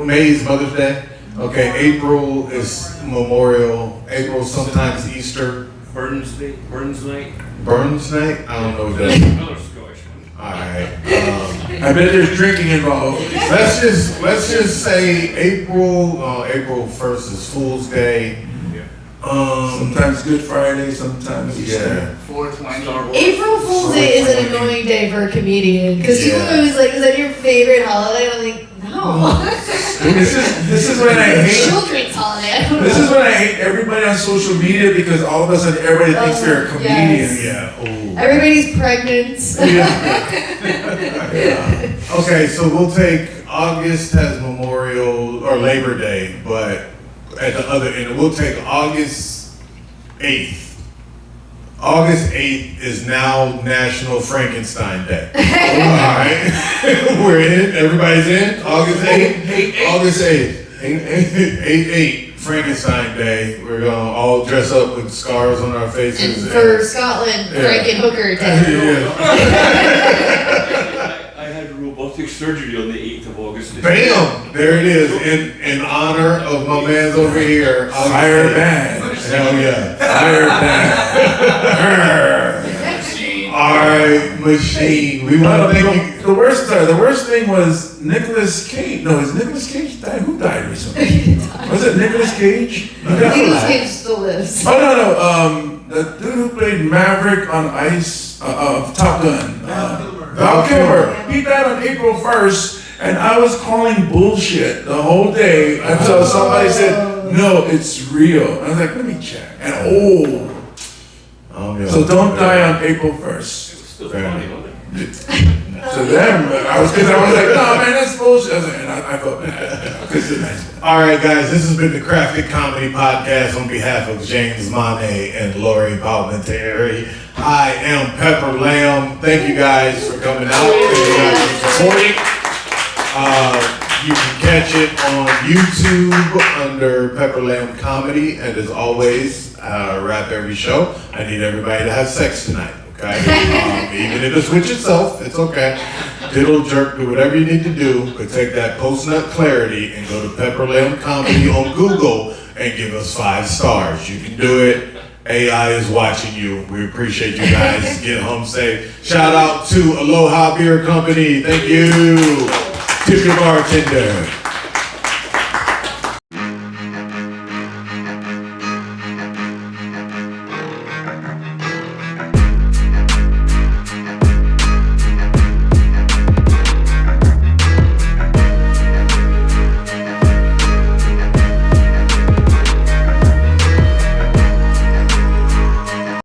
[SPEAKER 2] May is Mother's Day. Okay, April is Memorial. April sometimes Easter.
[SPEAKER 3] Burns Night.
[SPEAKER 2] Burns Night? I don't know what that is.
[SPEAKER 3] Another Scottish one.
[SPEAKER 2] Alright.
[SPEAKER 1] I bet there's drinking involved.
[SPEAKER 2] Let's just say April 1st is Fool's Day.
[SPEAKER 1] Sometimes Good Friday, sometimes Easter.
[SPEAKER 11] 420.
[SPEAKER 4] April Fool's Day is an annoying day for a comedian because people are always like, "Is that your favorite holiday?" And I'm like, "No."
[SPEAKER 1] This is when I hate.
[SPEAKER 4] Children's holiday. I don't
[SPEAKER 1] This
[SPEAKER 4] know.
[SPEAKER 1] is when I hate everybody on social media because all of a sudden everybody thinks they're a comedian.
[SPEAKER 4] Yes.
[SPEAKER 2] Yeah. Ooh.
[SPEAKER 4] Everybody's pregnant.
[SPEAKER 2] Okay, so we'll take August has Memorial or Labor Day, but at the other end, we'll take August 8th. August 8th is now National Frankenstein Day. Alright. We're in. Everybody's in. August 8th. August 8th. 8/8 Frankenstein Day. We're gonna all dress up with scars on our faces.
[SPEAKER 4] And for Scotland, Frankenhooker Day.
[SPEAKER 3] I had robotic surgery on the 8th of August.
[SPEAKER 2] Bam! There it is. In honor of my man's over here.
[SPEAKER 1] Fire band.
[SPEAKER 2] Hell yeah.
[SPEAKER 1] Fire band.
[SPEAKER 2] Alright, machine. We want to thank you.
[SPEAKER 1] The worst thing was Nicolas Cage. No, is Nicolas Cage died? Who died recently? Was it Nicolas Cage? He got
[SPEAKER 4] Nicolas
[SPEAKER 1] alive.
[SPEAKER 4] Cage still lives.
[SPEAKER 1] Oh no, the dude who played Maverick on Ice of Top Gun. Val Kilmer. He died on April 1st, and I was calling bullshit the whole day until somebody said, "No, it's real." I was like, "Let me check." And so don't die on April 1st.
[SPEAKER 3] Still funny, wasn't it?
[SPEAKER 1] To them, I was like, "No, man, that's bullshit." I was like, and I felt bad. Because it's nice.
[SPEAKER 2] Alright guys, this has been the Crafted Comedy Podcast on behalf of James Monet and Lori Balmentary. I am Pepper Lamb. Thank you guys for coming out. Thank you guys for supporting. You can catch it on YouTube under Pepper Lamb Comedy. And as always, wrap every show. I need everybody to have sex tonight, okay? Even if it's with yourself, it's okay. Diddle jerk, do whatever you need to do, but take that post-nut clarity and go to Pepper Lamb Comedy on Google and give us 5 stars. You can do it. AI is watching you. We appreciate you guys. Get home safe. Shout out to Aloha Beer Company. Thank you. Tip your bartender.